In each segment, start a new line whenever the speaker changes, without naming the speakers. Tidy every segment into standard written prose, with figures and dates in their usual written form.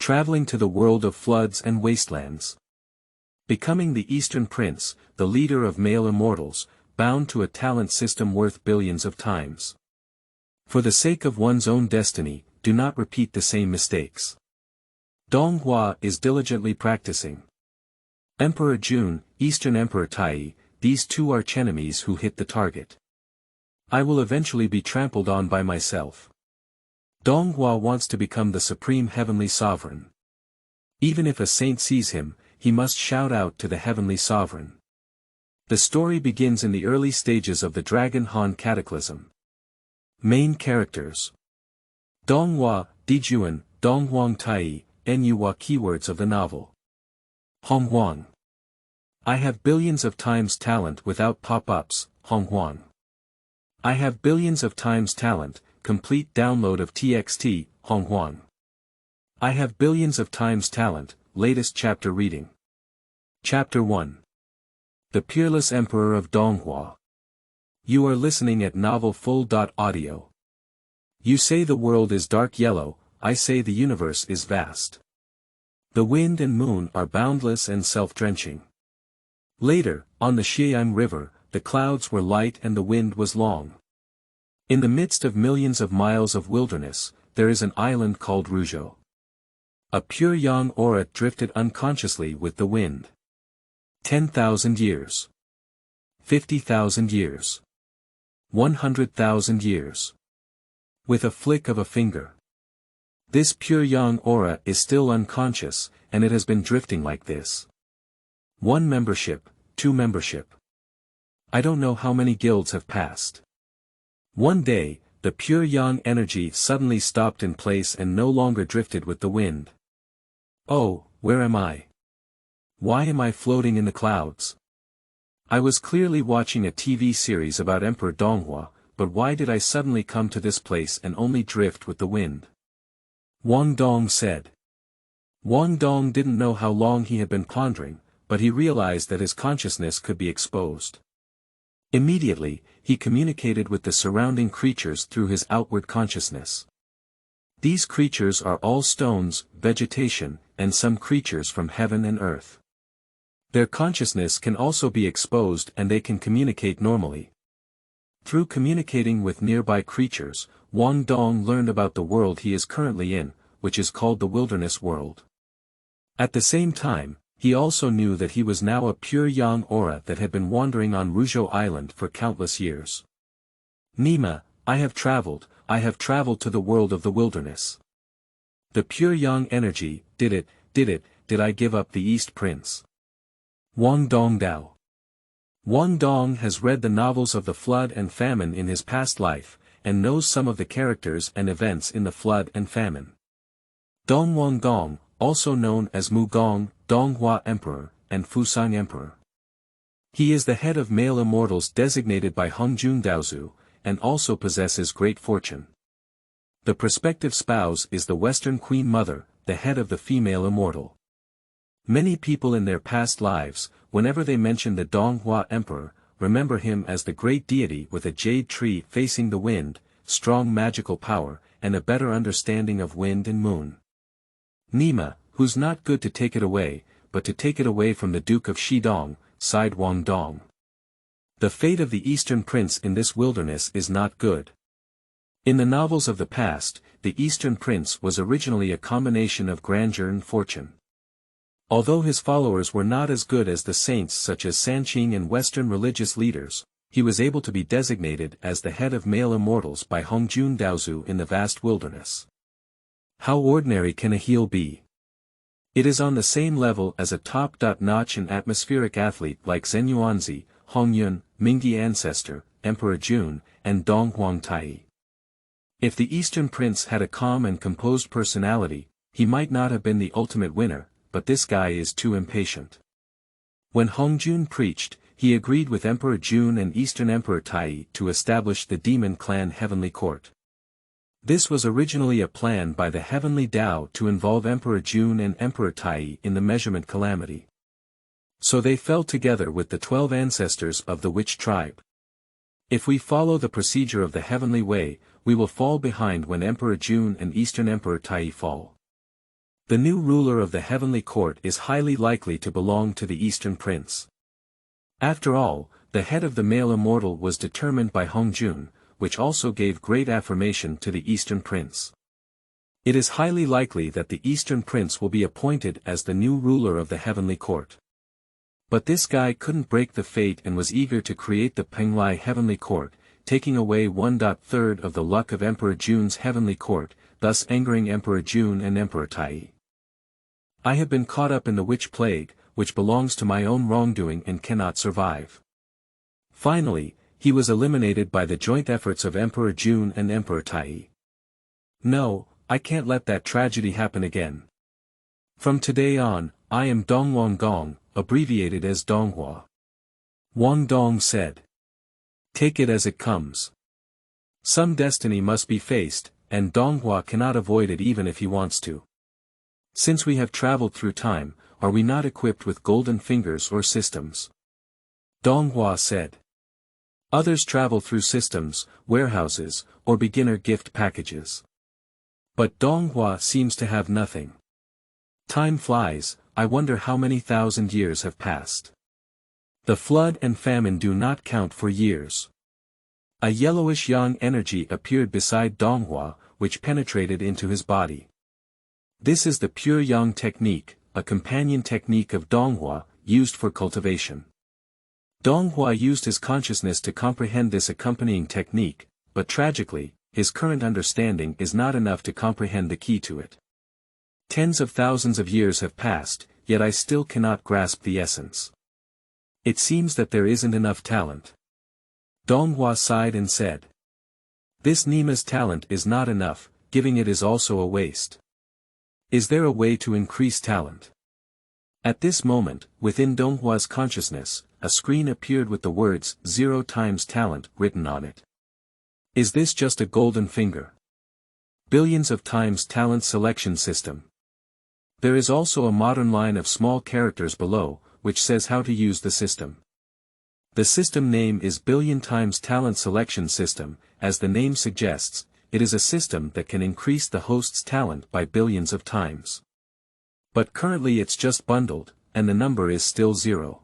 traveling to the world of floods and wastelands. Becoming the Eastern Prince, the leader of male immortals, bound to a talent system worth billions of times. For the sake of one's own destiny, do not repeat the same mistakes. Donghua is diligently practicing. Emperor Jun, Eastern Emperor Tai, these two archenemies who hit the target. I will eventually be trampled on by myself. Donghua wants to become the supreme heavenly sovereign. Even if a saint sees him, he must shout out to the heavenly sovereign. The story begins in the early stages of the Dragon Han Cataclysm. Main characters: Donghua, Zhenyuan, Honghuang Tai, Nuwa. Keywords of the novel. Honghuang. I have billions of times talent without pop-ups, Honghuang. I have billions of times talent, complete download of TXT, Honghuang. I have billions of times talent, latest chapter reading. Chapter 1. The Peerless Emperor of Donghua. You are listening at novelfull.audio. You say the world is dark yellow, I say the universe is vast. The wind and moon are boundless and self-drenching. Later, on the Xiandao River, the clouds were light and the wind was long. In the midst of millions of miles of wilderness, there is an island called Ruzhou. A pure yang aura drifted unconsciously with the wind. 10,000 years. 50,000 years. 100,000 years. With a flick of a finger. This pure yang aura is still unconscious, and it has been drifting like this. 1 membership, 2 membership. I don't know how many guilds have passed. One day, the pure yang energy suddenly stopped in place and no longer drifted with the wind. Oh, where am I? Why am I floating in the clouds? I was clearly watching a TV series about Emperor Donghua, but why did I suddenly come to this place and only drift with the wind? Wang Dong said. Wang Dong didn't know how long he had been pondering, but he realized that his consciousness could be exposed. Immediately, he communicated with the surrounding creatures through his outward consciousness. These creatures are all stones, vegetation, and some creatures from heaven and earth. Their consciousness can also be exposed and they can communicate normally. Through communicating with nearby creatures, Wang Dong learned about the world he is currently in, which is called the wilderness world. At the same time, he also knew that he was now a pure yang aura that had been wandering on Ruzhou Island for countless years. Nima, I have traveled to the world of the wilderness. The pure yang energy, did I give up the East Prince? Wang Dong Dao. Wang Dong has read the novels of the flood and famine in his past life, and knows some of the characters and events in the flood and famine. Dongwang Dong, also known as Mu Gong, Donghua Emperor, and Fusang Emperor. He is the head of male immortals designated by Hongjun Daozu, and also possesses great fortune. The prospective spouse is the Western Queen Mother, the head of the female immortal. Many people in their past lives, whenever they mention the Donghua Emperor, remember him as the great deity with a jade tree facing the wind, strong magical power, and a better understanding of wind and moon. Nima, who's not good to take it away, but to take it away from the Duke of Shidong, sighed Wang Dong. The fate of the Eastern Prince in this wilderness is not good. In the novels of the past, the Eastern Prince was originally a combination of grandeur and fortune. Although his followers were not as good as the saints such as Sanqing and Western religious leaders, he was able to be designated as the head of male immortals by Hongjun Daozu in the vast wilderness. How ordinary can a heel be? It is on the same level as a top-notch and atmospheric athlete like Zhenyuan, Hongyun, Mingyi ancestor, Emperor Jun, and Donghua Tai. If the Eastern Prince had a calm and composed personality, he might not have been the ultimate winner, but this guy is too impatient. When Hongjun preached, he agreed with Emperor Jun and Eastern Emperor Tai to establish the Demon Clan Heavenly Court. This was originally a plan by the Heavenly Tao to involve Emperor Jun and Emperor Tai in the measurement calamity. So they fell together with the 12 ancestors of the witch tribe. If we follow the procedure of the heavenly way, we will fall behind when Emperor Jun and Eastern Emperor Tai fall. The new ruler of the heavenly court is highly likely to belong to the Eastern Prince. After all, the head of the male immortal was determined by Hongjun, which also gave great affirmation to the Eastern Prince. It is highly likely that the Eastern Prince will be appointed as the new ruler of the heavenly court. But this guy couldn't break the fate and was eager to create the Fenglai heavenly court, taking away 1/3 of the luck of Emperor Jun's heavenly court, thus angering Emperor Jun and Emperor Tai. I have been caught up in the witch plague, which belongs to my own wrongdoing and cannot survive. Finally, he was eliminated by the joint efforts of Emperor Jun and Emperor Tai. No, I can't let that tragedy happen again. From today on, I am Donghua Gong, abbreviated as Donghua. Wang Dong said. Take it as it comes. Some destiny must be faced, and Donghua cannot avoid it even if he wants to. Since we have traveled through time, are we not equipped with golden fingers or systems? Donghua said. Others travel through systems, warehouses, or beginner gift packages. But Donghua seems to have nothing. Time flies, I wonder how many thousand years have passed. The flood and famine do not count for years. A yellowish yang energy appeared beside Donghua, which penetrated into his body. This is the pure yang technique, a companion technique of Donghua, used for cultivation. Donghua used his consciousness to comprehend this accompanying technique, but tragically, his current understanding is not enough to comprehend the key to it. Tens of thousands of years have passed, yet I still cannot grasp the essence. It seems that there isn't enough talent. Donghua sighed and said. This Nima's talent is not enough, giving it is also a waste. Is there a way to increase talent? At this moment, within Donghua's consciousness, a screen appeared with the words 0 times talent written on it. Is this just a golden finger? Billions of times talent selection system. There is also a modern line of small characters below, which says how to use the system. The system name is billion times talent selection system, as the name suggests, it is a system that can increase the host's talent by billions of times. But currently it's just bundled, and the number is still 0.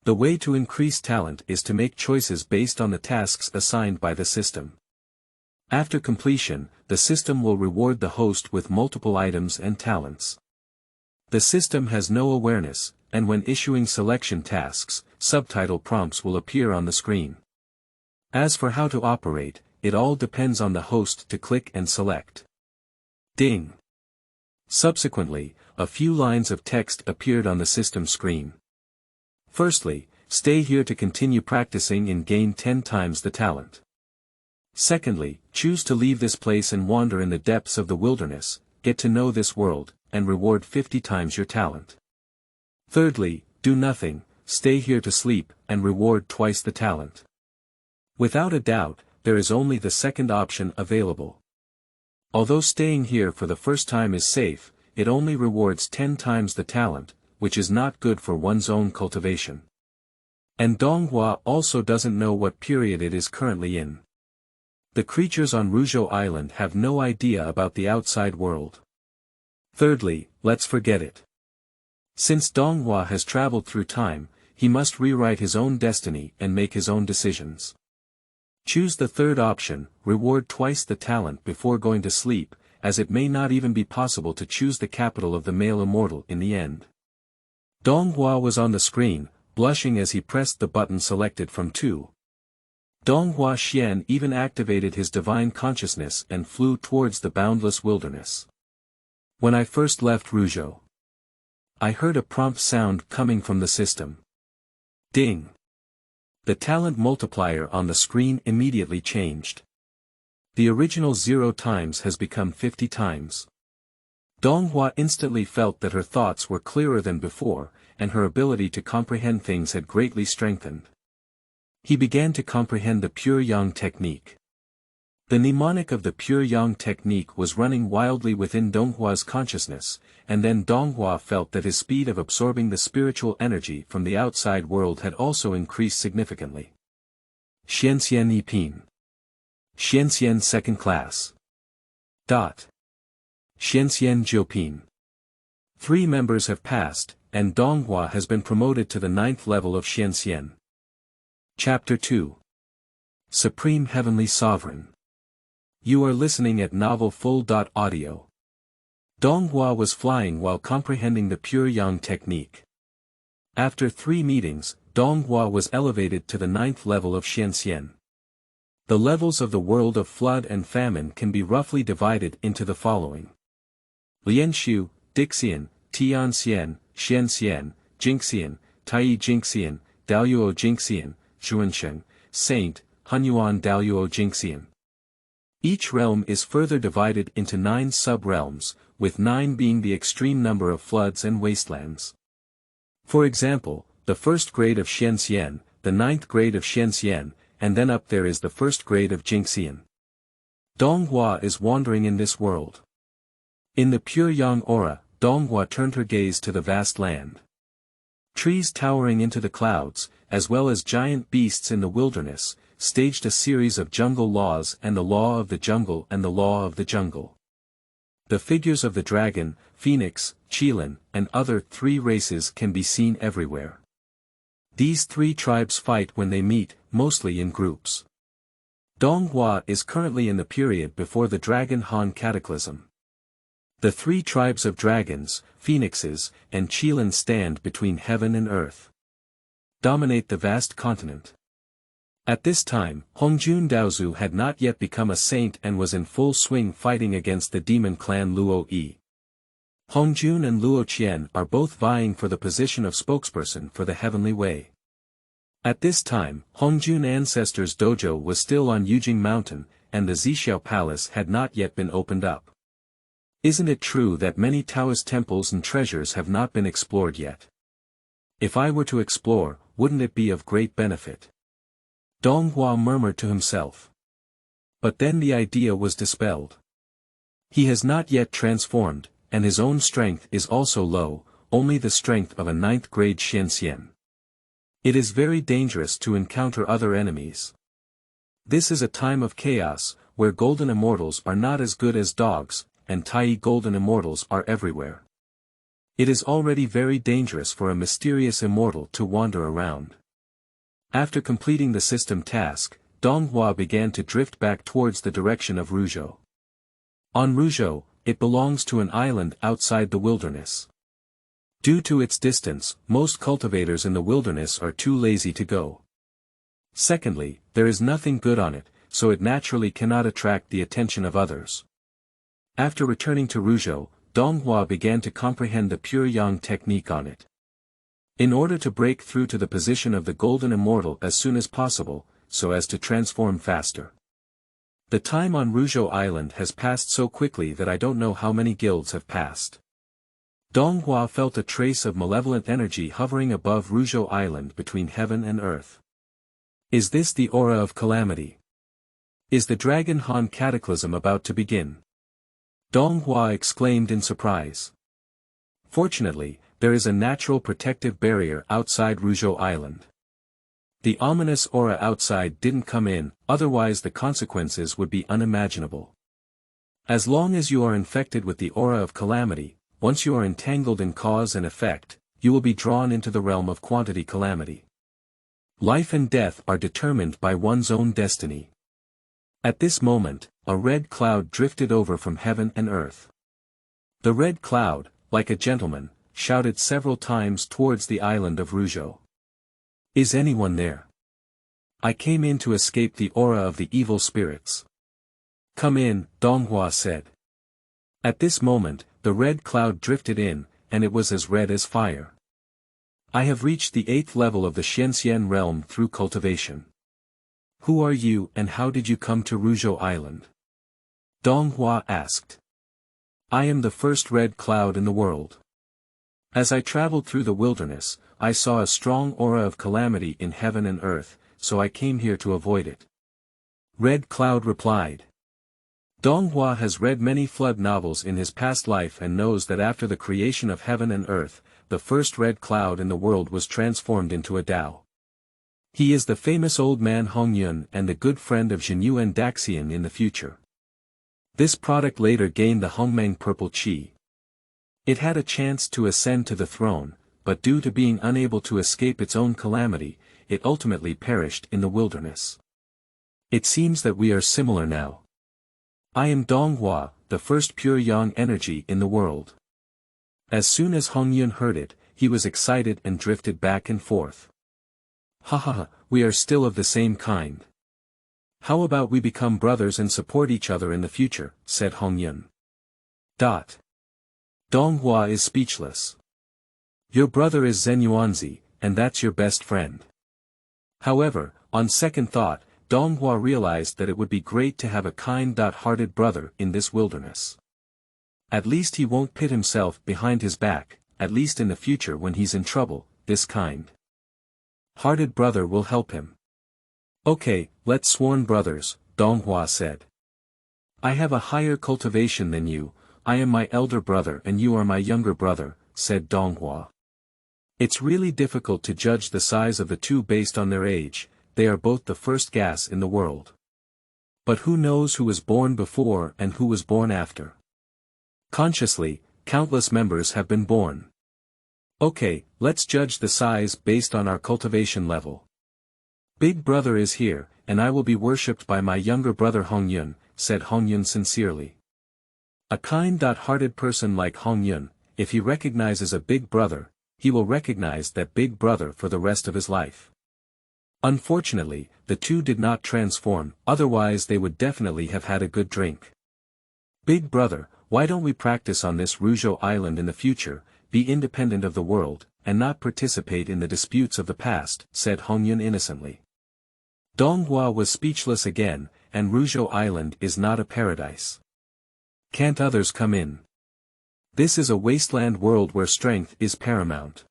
The way to increase talent is to make choices based on the tasks assigned by the system. After completion, the system will reward the host with multiple items and talents. The system has no awareness, and when issuing selection tasks, subtitle prompts will appear on the screen. As for how to operate, it all depends on the host to click and select. Ding. Subsequently, a few lines of text appeared on the system screen. Firstly, stay here to continue practicing and gain 10 times the talent. Secondly, choose to leave this place and wander in the depths of the wilderness, get to know this world, and reward 50 times your talent. Thirdly, do nothing, stay here to sleep, and reward twice the talent. Without a doubt, there is only the second option available. Although staying here for the first time is safe, it only rewards 10 times the talent, which is not good for one's own cultivation. And Donghua also doesn't know what period it is currently in. The creatures on Ruzhou Island have no idea about the outside world. Thirdly, let's forget it. Since Donghua has traveled through time, he must rewrite his own destiny and make his own decisions. Choose the third option, reward twice the talent before going to sleep, as it may not even be possible to choose the capital of the male immortal in the end. Donghua was on the screen, blushing as he pressed the button selected from 2. Donghua Xian even activated his divine consciousness and flew towards the boundless wilderness. When I first left Ruzhou, I heard a prompt sound coming from the system. Ding. The talent multiplier on the screen immediately changed. The original 0 times has become 50 times. Donghua instantly felt that her thoughts were clearer than before, and her ability to comprehend things had greatly strengthened. He began to comprehend the pure yang technique. The mnemonic of the pure yang technique was running wildly within Donghua's consciousness, and then Donghua felt that his speed of absorbing the spiritual energy from the outside world had also increased significantly. Xianxian Yipin. Xianxian second class. Xianxian Jiupin. 3 members have passed, and Donghua has been promoted to the 9th level of Xianxian. Chapter 2. Supreme Heavenly Sovereign. You are listening at Novel Full.audio. Donghua was flying while comprehending the pure yang technique. After 3 meetings, Donghua was elevated to the 9th level of Xianxian. The levels of the world of flood and famine can be roughly divided into the following. Lianshu, Dixian, Tianxian, Xianxian, Jingxian, Taiyi Jingxian, Daoyuo Jingxian, Xuanyuan, Saint, Honghuang Daoyuo Jingxian. Each realm is further divided into 9 sub-realms, with 9 being the extreme number of floods and wastelands. For example, the 1st grade of Xianxian, the 9th grade of Xianxian, and then up there is the 1st grade of Jingxian. Donghua is wandering in this world. In the pure yang aura, Donghua turned her gaze to the vast land. Trees towering into the clouds, as well as giant beasts in the wilderness, staged a series of jungle laws and the law of the jungle and the law of the jungle. The figures of the dragon, phoenix, qilin, and other 3 races can be seen everywhere. These 3 tribes fight when they meet, mostly in groups. Donghua is currently in the period before the Dragon Han Cataclysm. The 3 tribes of dragons, phoenixes, and qilin stand between heaven and earth. Dominate the vast continent. At this time, Hongjun Daozu had not yet become a saint and was in full swing fighting against the demon clan Luo Yi. Hongjun and Luo Qian are both vying for the position of spokesperson for the heavenly way. At this time, Hongjun ancestors' dojo was still on Yujing Mountain, and the Zixiao Palace had not yet been opened up. Isn't it true that many Taoist temples and treasures have not been explored yet? If I were to explore, wouldn't it be of great benefit? Donghua murmured to himself. But then the idea was dispelled. He has not yet transformed, and his own strength is also low, only the strength of a 9th grade Xianxian. It is very dangerous to encounter other enemies. This is a time of chaos, where golden immortals are not as good as dogs, and Taiyi golden immortals are everywhere. It is already very dangerous for a mysterious immortal to wander around. After completing the system task, Donghua began to drift back towards the direction of Ruzhou. On Ruzhou, it belongs to an island outside the wilderness. Due to its distance, most cultivators in the wilderness are too lazy to go. Secondly, there is nothing good on it, so it naturally cannot attract the attention of others. After returning to Ruzhou, Donghua began to comprehend the pure yang technique on it. In order to break through to the position of the golden immortal as soon as possible, so as to transform faster. The time on Ruzhou Island has passed so quickly that I don't know how many guilds have passed. Donghua felt a trace of malevolent energy hovering above Ruzhou Island between heaven and earth. Is this the aura of calamity? Is the Dragon Han Cataclysm about to begin? Donghua exclaimed in surprise. Fortunately, there is a natural protective barrier outside Ruzhou Island. The ominous aura outside didn't come in, otherwise the consequences would be unimaginable. As long as you are infected with the aura of calamity, once you are entangled in cause and effect, you will be drawn into the realm of quantity calamity. Life and death are determined by one's own destiny. At this moment, a red cloud drifted over from heaven and earth. The red cloud, like a gentleman, shouted several times towards the island of Ruzhou. Is anyone there? I came in to escape the aura of the evil spirits. Come in, Donghua said. At this moment, the red cloud drifted in, and it was as red as fire. I have reached the 8th level of the Xianxian realm through cultivation. Who are you and how did you come to Ruzhou Island? Donghua asked. I am the first red cloud in the world. As I traveled through the wilderness, I saw a strong aura of calamity in heaven and earth, so I came here to avoid it. Red Cloud replied. Donghua has read many flood novels in his past life and knows that after the creation of heaven and earth, the first red cloud in the world was transformed into a Dao. He is the famous old man Hongyun and the good friend of Zhenyuan Daxian in the future. This product later gained the Hongmeng purple qi. It had a chance to ascend to the throne, but due to being unable to escape its own calamity, it ultimately perished in the wilderness. It seems that we are similar now. I am Donghua, the first pure yang energy in the world. As soon as Hongyun heard it, he was excited and drifted back and forth. Ha ha ha, we are still of the same kind. How about we become brothers and support each other in the future, said Hongyun. Donghua is speechless. Your brother is Zhenyuan, and that's your best friend. However, on second thought, Donghua realized that it would be great to have a kind-hearted brother in this wilderness. At least he won't pit himself behind his back, at least in the future when he's in trouble, this kind-hearted brother will help him. Okay, let's sworn brothers, Donghua said. I have a higher cultivation than you, I am my elder brother and you are my younger brother, said Donghua. It's really difficult to judge the size of the two based on their age, they are both the first gas in the world. But who knows who was born before and who was born after? Consciously, countless members have been born. Okay, let's judge the size based on our cultivation level. Big brother is here, and I will be worshipped by my younger brother Hongyun, said Hongyun sincerely. A kind-hearted person like Hongyun, if he recognizes a big brother, he will recognize that big brother for the rest of his life. Unfortunately, the two did not transform, otherwise they would definitely have had a good drink. Big brother, why don't we practice on this Ruzhou Island in the future, be independent of the world, and not participate in the disputes of the past, said Hongyun innocently. Donghua was speechless again, and Ruzhou Island is not a paradise. Can't others come in? This is a wasteland world where strength is paramount.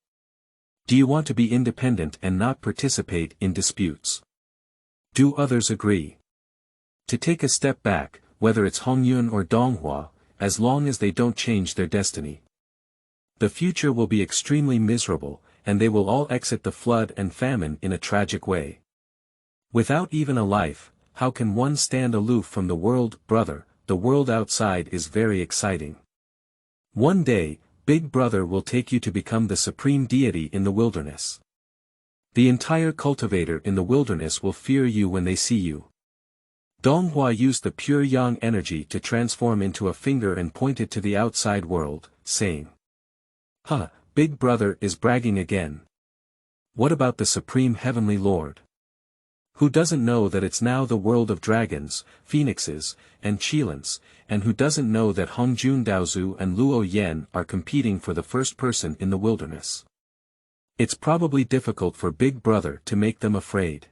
Do you want to be independent and not participate in disputes? Do others agree? To take a step back, whether it's Hongyun or Donghua, as long as they don't change their destiny. The future will be extremely miserable, and they will all exit the flood and famine in a tragic way. Without even a life, how can one stand aloof from the world, brother? The world outside is very exciting. One day, Big Brother will take you to become the supreme deity in the wilderness. The entire cultivator in the wilderness will fear you when they see you. Donghua used the pure yang energy to transform into a finger and pointed to the outside world, saying, Big Brother is bragging again. What about the Supreme Heavenly Lord? Who doesn't know that it's now the world of dragons, phoenixes, and Qilins, and who doesn't know that Hongjun Daozu and Luo Yan are competing for the first person in the wilderness? It's probably difficult for Big Brother to make them afraid.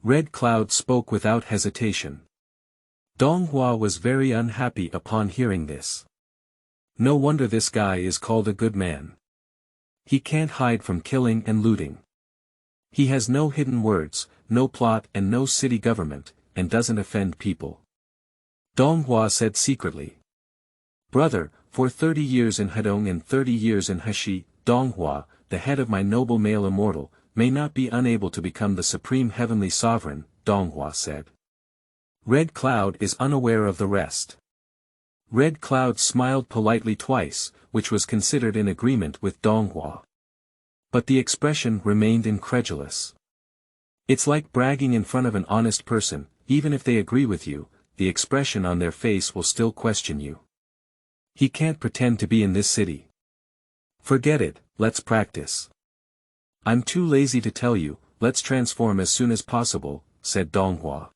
Red Cloud spoke without hesitation. Donghua was very unhappy upon hearing this. No wonder this guy is called a good man. He can't hide from killing and looting. He has no hidden words, no plot and no city government, and doesn't offend people. Donghua said secretly. Brother, for 30 years in Hedong and 30 years in Heshi, Donghua, the head of my noble male immortal, may not be unable to become the supreme heavenly sovereign, Donghua said. Red Cloud is unaware of the rest. Red Cloud smiled politely twice, which was considered in agreement with Donghua. But the expression remained incredulous. It's like bragging in front of an honest person, even if they agree with you, the expression on their face will still question you. He can't pretend to be in this city. Forget it, let's practice. I'm too lazy to tell you, let's transform as soon as possible, said Donghua.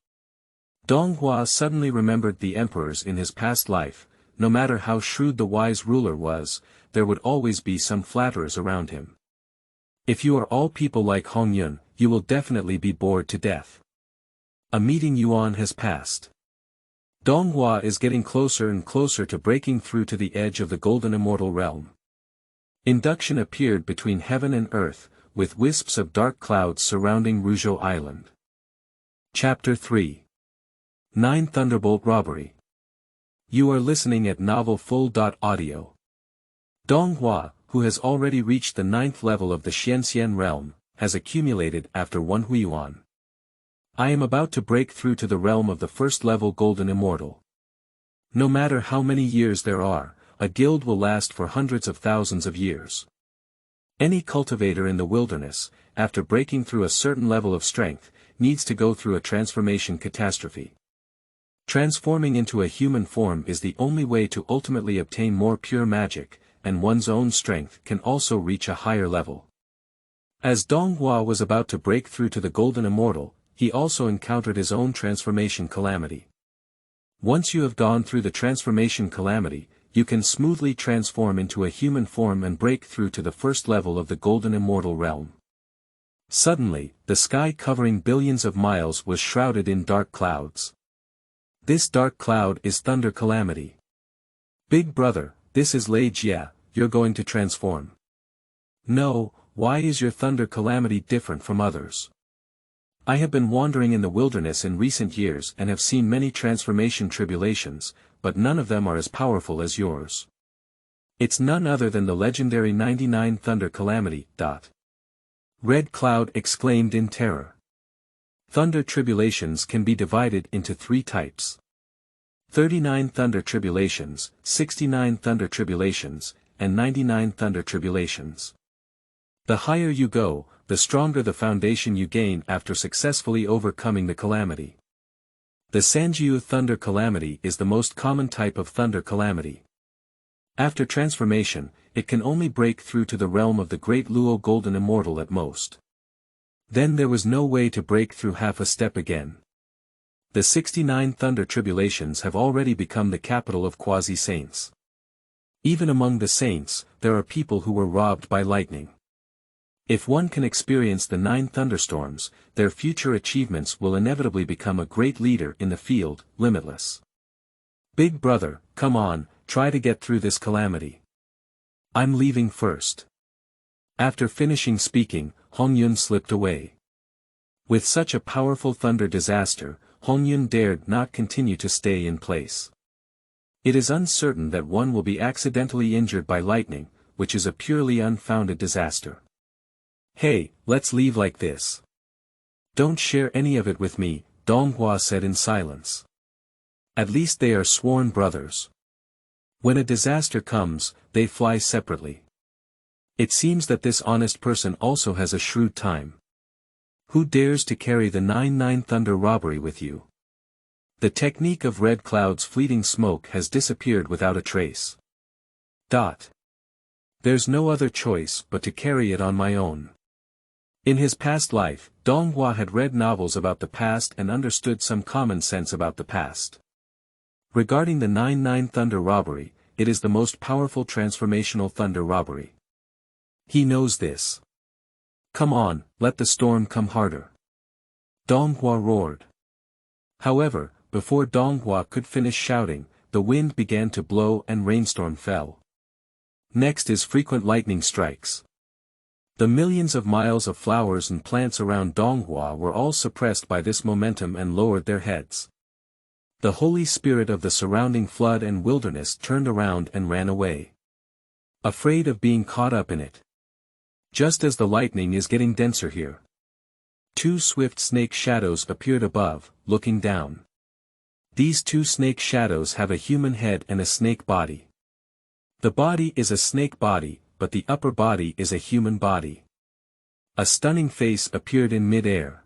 Donghua suddenly remembered the emperors in his past life. No matter how shrewd the wise ruler was, there would always be some flatterers around him. If you are all people like Hongyun, you will definitely be bored to death. A meeting yuan has passed. Donghua is getting closer and closer to breaking through to the edge of the golden immortal realm. Induction appeared between heaven and earth, with wisps of dark clouds surrounding Ruzhou Island. Chapter 3. 9 Thunderbolt Robbery. You are listening at novelfull.audio. Donghua, who has already reached the 9th level of the Xianxian realm, has accumulated after 1 Fuyuan. I am about to break through to the realm of the first level golden immortal. No matter how many years there are, a guild will last for hundreds of thousands of years. Any cultivator in the wilderness, after breaking through a certain level of strength, needs to go through a transformation catastrophe. Transforming into a human form is the only way to ultimately obtain more pure magic, and one's own strength can also reach a higher level. As Donghua was about to break through to the Golden Immortal, he also encountered his own transformation calamity. Once you have gone through the transformation calamity, you can smoothly transform into a human form and break through to the first level of the Golden Immortal realm. Suddenly, the sky covering billions of miles was shrouded in dark clouds. This dark cloud is Thunder Calamity. Big brother, this is Lei Jia, you're going to transform. No, why is your Thunder Calamity different from others? I have been wandering in the wilderness in recent years and have seen many transformation tribulations, but none of them are as powerful as yours. It's none other than the legendary 99 Thunder Calamity. Red Cloud exclaimed in terror. Thunder tribulations can be divided into 3 types. 39 Thunder Tribulations, 69 Thunder Tribulations, and 99 Thunder Tribulations. The higher you go, the stronger the foundation you gain after successfully overcoming the calamity. The Sanjiu Thunder Calamity is the most common type of Thunder Calamity. After transformation, it can only break through to the realm of the Great Luo Golden Immortal at most. Then there was no way to break through half a step again. The 69 Thunder Tribulations have already become the capital of quasi-saints. Even among the saints, there are people who were robbed by lightning. If one can experience the 9 thunderstorms, their future achievements will inevitably become a great leader in the field, limitless. Big brother, come on, try to get through this calamity. I'm leaving first. After finishing speaking, Hongyun slipped away. With such a powerful thunder disaster, Hongyun dared not continue to stay in place. It is uncertain that one will be accidentally injured by lightning, which is a purely unfounded disaster. Hey, let's leave like this. Don't share any of it with me, Donghua said in silence. At least they are sworn brothers. When a disaster comes, they fly separately. It seems that this honest person also has a shrewd time. Who dares to carry the 99 Thunder Robbery with you? The technique of Red Cloud's fleeting smoke has disappeared without a trace. There's no other choice but to carry it on my own. In his past life, Donghua had read novels about the past and understood some common sense about the past. Regarding the 99 Thunder Robbery, it is the most powerful transformational Thunder Robbery. He knows this. Come on, let the storm come harder. Donghua roared. However, before Donghua could finish shouting, the wind began to blow and rainstorm fell. Next is frequent lightning strikes. The millions of miles of flowers and plants around Donghua were all suppressed by this momentum and lowered their heads. The holy spirit of the surrounding flood and wilderness turned around and ran away. Afraid of being caught up in it. Just as the lightning is getting denser here. 2 swift snake shadows appeared above, looking down. These 2 snake shadows have a human head and a snake body. The body is a snake body, but the upper body is a human body. A stunning face appeared in mid-air.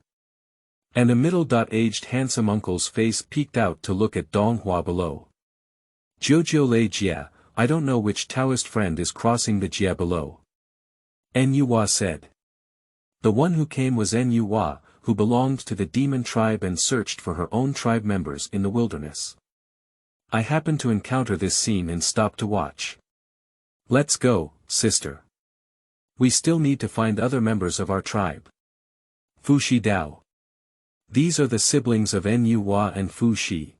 And a middle-aged handsome uncle's face peeked out to look at Donghua below. Jojo Lei Jia, I don't know which Taoist friend is crossing the Jia below. Nyuhua said. The one who came was Nyuhua, who belonged to the demon tribe and searched for her own tribe members in the wilderness. I happened to encounter this scene and stopped to watch. Let's go, sister. We still need to find other members of our tribe. Fu Xiandao. These are the siblings of Nyuhua and Fu Xi.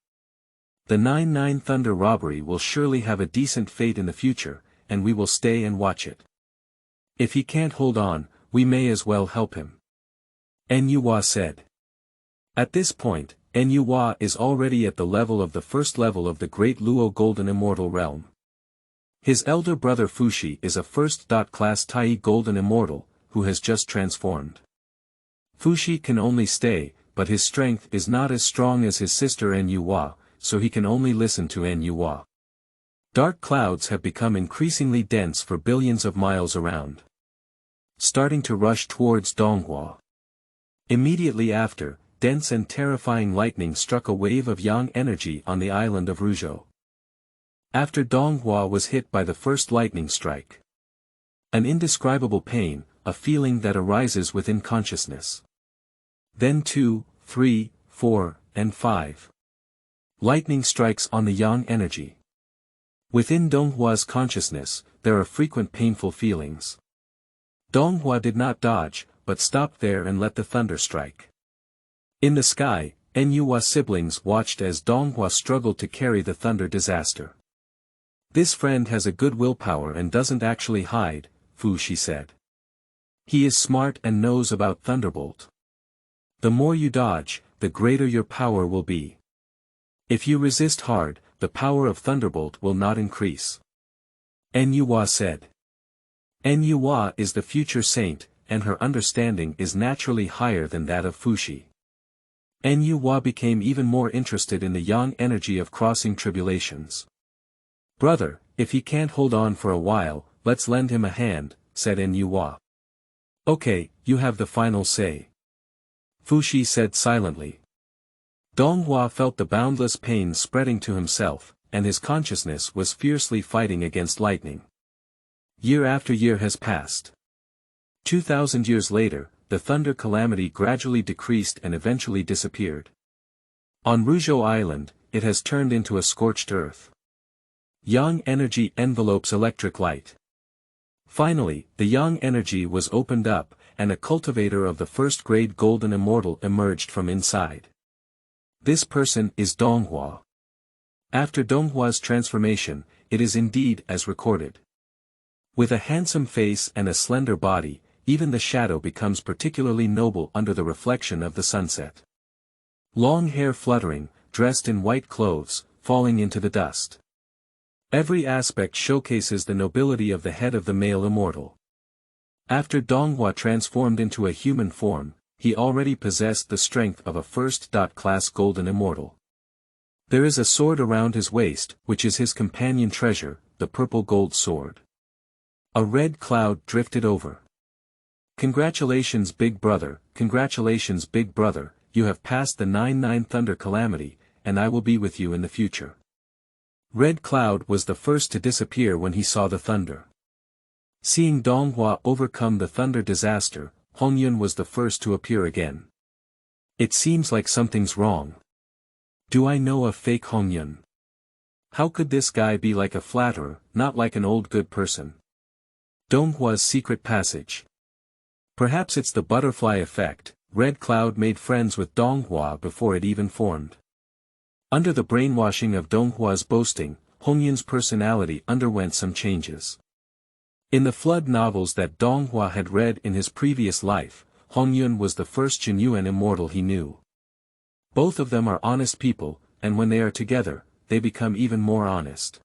The 99 Thunder Robbery will surely have a decent fate in the future, and we will stay and watch it. If he can't hold on, we may as well help him. Nyuhua said. At this point, Nyuhua is already at the level of the first level of the Great Luo Golden Immortal Realm. His elder brother Fushi is a first-class Tai Golden Immortal, who has just transformed. Fushi can only stay, but his strength is not as strong as his sister Nyuhua, so he can only listen to Nyuhua. Dark clouds have become increasingly dense for billions of miles around, starting to rush towards Donghua. Immediately after, dense and terrifying lightning struck a wave of yang energy on the island of Ruzhou. After Donghua was hit by the first lightning strike, an indescribable pain, a feeling that arises within consciousness. Then 2, 3, 4, and 5. Lightning strikes on the yang energy. Within Donghua's consciousness, there are frequent painful feelings. Donghua did not dodge, but stopped there and let the thunder strike. In the sky, Enyuwa siblings watched as Donghua struggled to carry the thunder disaster. This friend has a good willpower and doesn't actually hide, Fushi said. He is smart and knows about Thunderbolt. The more you dodge, the greater your power will be. If you resist hard, the power of Thunderbolt will not increase. Enyuwa said. Enyuwa is the future saint, and her understanding is naturally higher than that of Fushi. Enyuwa became even more interested in the yang energy of crossing tribulations. Brother, if he can't hold on for a while, let's lend him a hand, said Enyuwa. Okay, you have the final say. Fushi said silently. Donghua felt the boundless pain spreading to himself, and his consciousness was fiercely fighting against lightning. Year after year has passed. 2,000 years later, the thunder calamity gradually decreased and eventually disappeared. On Ruzhou Island, it has turned into a scorched earth. Yang energy envelopes electric light. Finally, the yang energy was opened up, and a cultivator of the first-grade golden immortal emerged from inside. This person is Donghua. After Donghua's transformation, it is indeed as recorded. With a handsome face and a slender body, even the shadow becomes particularly noble under the reflection of the sunset. Long hair fluttering, dressed in white clothes, falling into the dust. Every aspect showcases the nobility of the head of the male immortal. After Donghua transformed into a human form, he already possessed the strength of a first-class golden immortal. There is a sword around his waist, which is his companion treasure, the purple gold sword. A red cloud drifted over. Congratulations big brother, you have passed the 9-9 thunder calamity, and I will be with you in the future. Red Cloud was the first to disappear when he saw the thunder. Seeing Donghua overcome the thunder disaster, Honghuang was the first to appear again. It seems like something's wrong. Do I know a fake Honghuang? How could this guy be like a flatterer, not like an old good person? Donghua's secret passage. Perhaps it's the butterfly effect. Red Cloud made friends with Donghua before it even formed. Under the brainwashing of Donghua's boasting, Honghuang's personality underwent some changes. In the flood novels that Donghua had read in his previous life, Honghuang was the first Zhenyuan immortal he knew. Both of them are honest people, and when they are together, they become even more honest.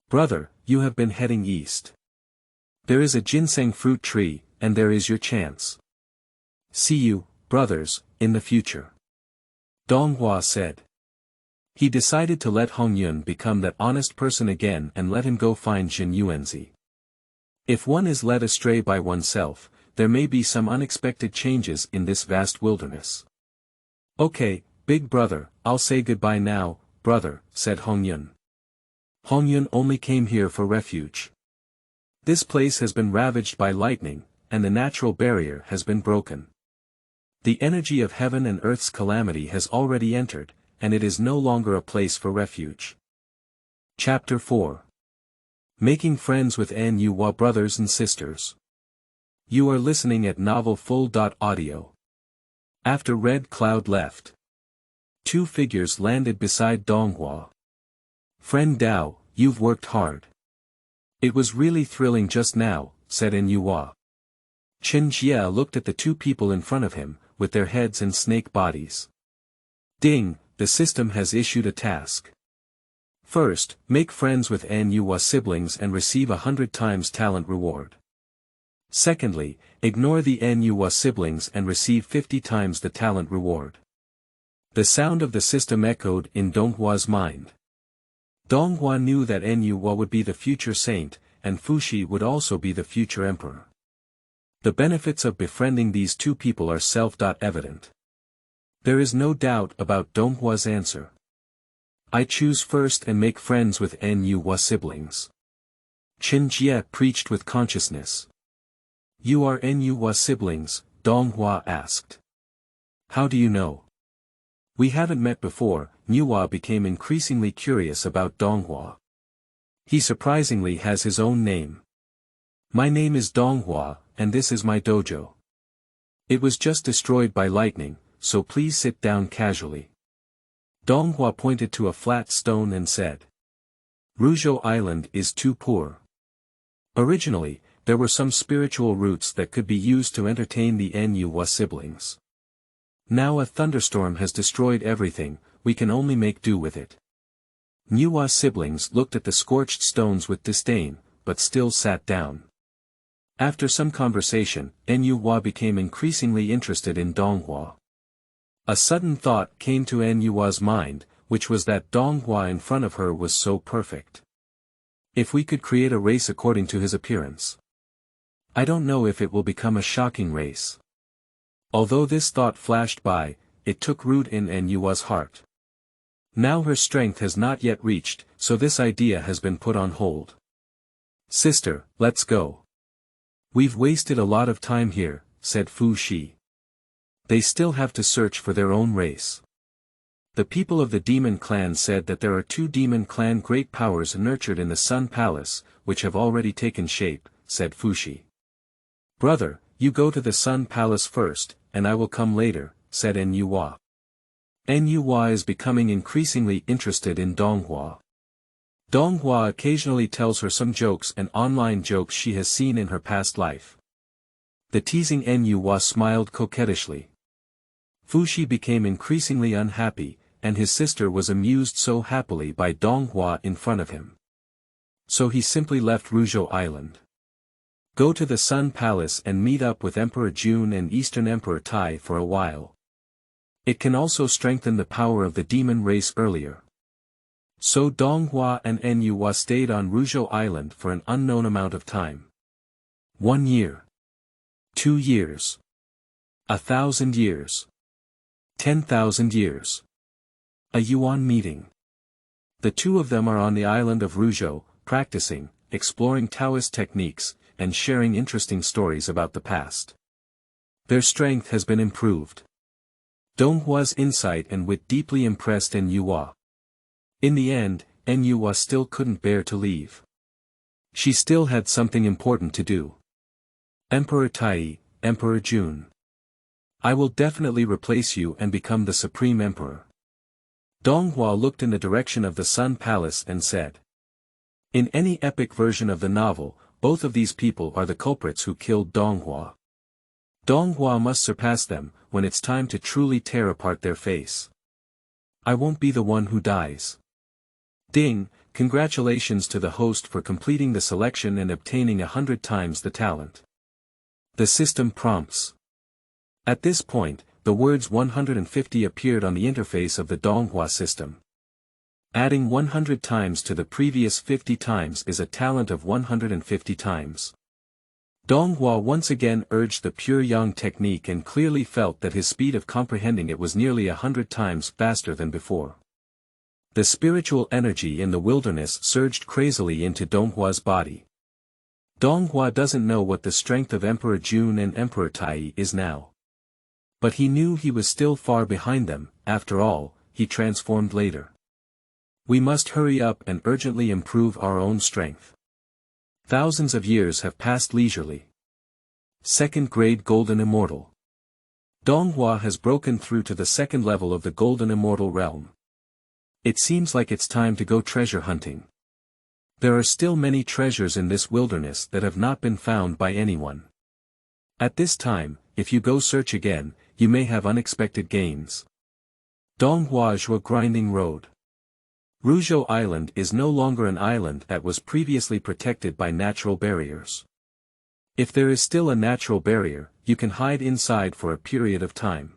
Brother, you have been heading east. There is a ginseng fruit tree, and there is your chance. See you, brothers, in the future. Donghua said. He decided to let Honghuang become that honest person again and let him go find Zhenyuan. If one is led astray by oneself, there may be some unexpected changes in this vast wilderness. Okay, big brother, I'll say goodbye now, brother, said Honghuang. Honghuang only came here for refuge. This place has been ravaged by lightning, and the natural barrier has been broken. The energy of heaven and earth's calamity has already entered, and it is no longer a place for refuge. Chapter 4. Making friends with Nyuwa brothers and sisters. You are listening at Novel Full.audio. After Red Cloud left, two figures landed beside Donghua. Friend Dao, you've worked hard. It was really thrilling just now, said Nyuwa. Chen Jie looked at the two people in front of him, with their heads and snake bodies. Ding, the system has issued a task. First, make friends with Nyuwa siblings and receive 100 times talent reward. Secondly, ignore the Nyuwa siblings and receive 50 times the talent reward. The sound of the system echoed in Donghua's mind. Donghua knew that Nyuwa would be the future saint, and Fuxi would also be the future emperor. The benefits of befriending these two people are self-evident. There is no doubt about Donghua's answer. I choose first and make friends with Nyuwa siblings. Qin Jie preached with consciousness. You are Nyuwa siblings, Donghua asked. How do you know? We haven't met before. Nyuwa became increasingly curious about Donghua. He surprisingly has his own name. My name is Donghua, and this is my dojo. It was just destroyed by lightning, so please sit down casually. Donghua pointed to a flat stone and said. Ruzhou Island is too poor. Originally, there were some spiritual roots that could be used to entertain the Nyuwa siblings. Now a thunderstorm has destroyed everything, we can only make do with it. Nyuwa siblings looked at the scorched stones with disdain, but still sat down. After some conversation, Nyuwa became increasingly interested in Donghua. A sudden thought came to Nyuwa's mind, which was that Donghua in front of her was so perfect. If we could create a race according to his appearance. I don't know if it will become a shocking race. Although this thought flashed by, it took root in Nyuwa's heart. Now her strength has not yet reached, so this idea has been put on hold. Sister, let's go. We've wasted a lot of time here, said Fuxi. They still have to search for their own race. The people of the demon clan said that there are 2 demon clan great powers nurtured in the Sun Palace, which have already taken shape, said Fuxi. Brother, you go to the Sun Palace first, and I will come later, said Nyuwa. Nyuwa is becoming increasingly interested in Donghua. Donghua occasionally tells her some jokes and online jokes she has seen in her past life. The teasing Nyuwa smiled coquettishly. Fuxi became increasingly unhappy, and his sister was amused so happily by Donghua in front of him. So he simply left Ruzhou Island. Go to the Sun Palace and meet up with Emperor Jun and Eastern Emperor Tai for a while. It can also strengthen the power of the demon race earlier. So Donghua and Nyuwa stayed on Ruzhou Island for an unknown amount of time. 1 year. 2 years. 1,000 years. 10,000 years. A Yuan meeting. The two of them are on the island of Ruzhou, practicing, exploring Taoist techniques, and sharing interesting stories about the past. Their strength has been improved. Donghua's insight and wit deeply impressed Nyuwa. In the end, Nyuwa still couldn't bear to leave. She still had something important to do. Emperor Tai, Emperor Jun. I will definitely replace you and become the Supreme Emperor. Donghua looked in the direction of the Sun Palace and said. In any epic version of the novel, both of these people are the culprits who killed Donghua. Donghua must surpass them, when it's time to truly tear apart their face. I won't be the one who dies. Ding, congratulations to the host for completing the selection and obtaining 100 times the talent. The system prompts. At this point, the words 150 appeared on the interface of the Donghua system. Adding 100 times to the previous 50 times is a talent of 150 times. Donghua once again urged the pure yang technique and clearly felt that his speed of comprehending it was nearly 100 times faster than before. The spiritual energy in the wilderness surged crazily into Donghua's body. Donghua doesn't know what the strength of Emperor Jun and Emperor Tai is now. But he knew he was still far behind them. After all, he transformed later. We must hurry up and urgently improve our own strength. Thousands of years have passed leisurely. Second grade Golden Immortal. Donghua has broken through to the second level of the Golden Immortal realm. It seems like it's time to go treasure hunting. There are still many treasures in this wilderness that have not been found by anyone. At this time, if you go search again, you may have unexpected gains. Donghua Zhuo Grinding Road. Ruzhou Island is no longer an island that was previously protected by natural barriers. If there is still a natural barrier, you can hide inside for a period of time.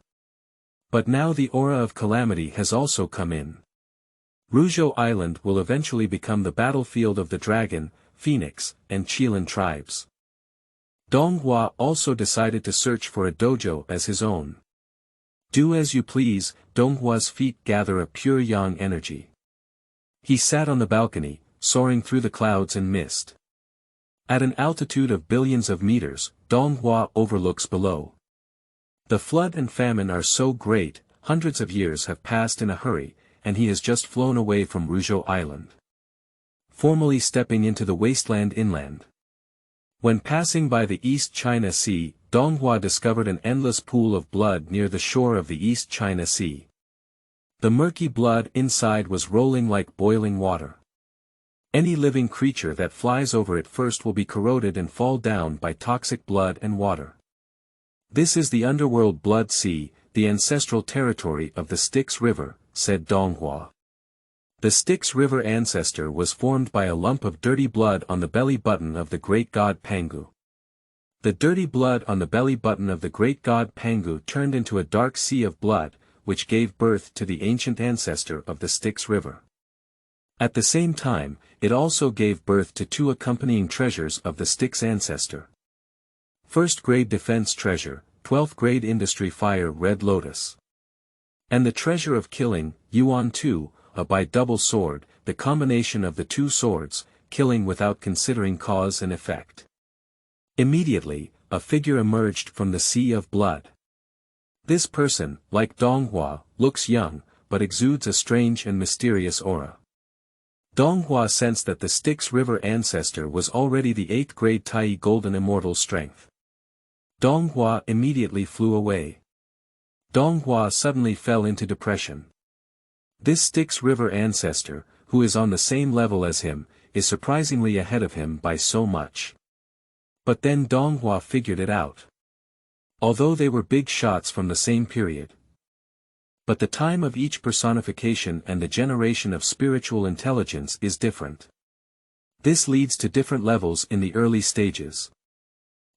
But now the aura of calamity has also come in. Ruzhou Island will eventually become the battlefield of the Dragon, Phoenix, and Qilin tribes. Donghua also decided to search for a dojo as his own. Do as you please, Donghua's feet gather a pure yang energy. He sat on the balcony, soaring through the clouds and mist. At an altitude of billions of meters, Donghua overlooks below. The flood and famine are so great, hundreds of years have passed in a hurry, and he has just flown away from Ruzhou Island. Formally stepping into the wasteland inland. When passing by the East China Sea, Donghua discovered an endless pool of blood near the shore of the East China Sea. The murky blood inside was rolling like boiling water. Any living creature that flies over it first will be corroded and fall down by toxic blood and water. This is the underworld blood sea, the ancestral territory of the Styx River, said Donghua. The Styx River ancestor was formed by a lump of dirty blood on the belly button of the great god Pangu. The dirty blood on the belly button of the great god Pangu turned into a dark sea of blood, which gave birth to the ancient ancestor of the Styx River. At the same time, it also gave birth to two accompanying treasures of the Styx ancestor. First grade defense treasure, 12th grade industry fire red lotus. And the treasure of killing, Yuan 2, a bi-double sword, the combination of the two swords, killing without considering cause and effect. Immediately, a figure emerged from the sea of blood. This person, like Donghua, looks young, but exudes a strange and mysterious aura. Donghua sensed that the Styx River ancestor was already the 8th grade Tai golden immortal strength. Donghua immediately flew away. Donghua suddenly fell into depression. This Styx River ancestor, who is on the same level as him, is surprisingly ahead of him by so much. But then Donghua figured it out. Although they were big shots from the same period. But the time of each personification and the generation of spiritual intelligence is different. This leads to different levels in the early stages.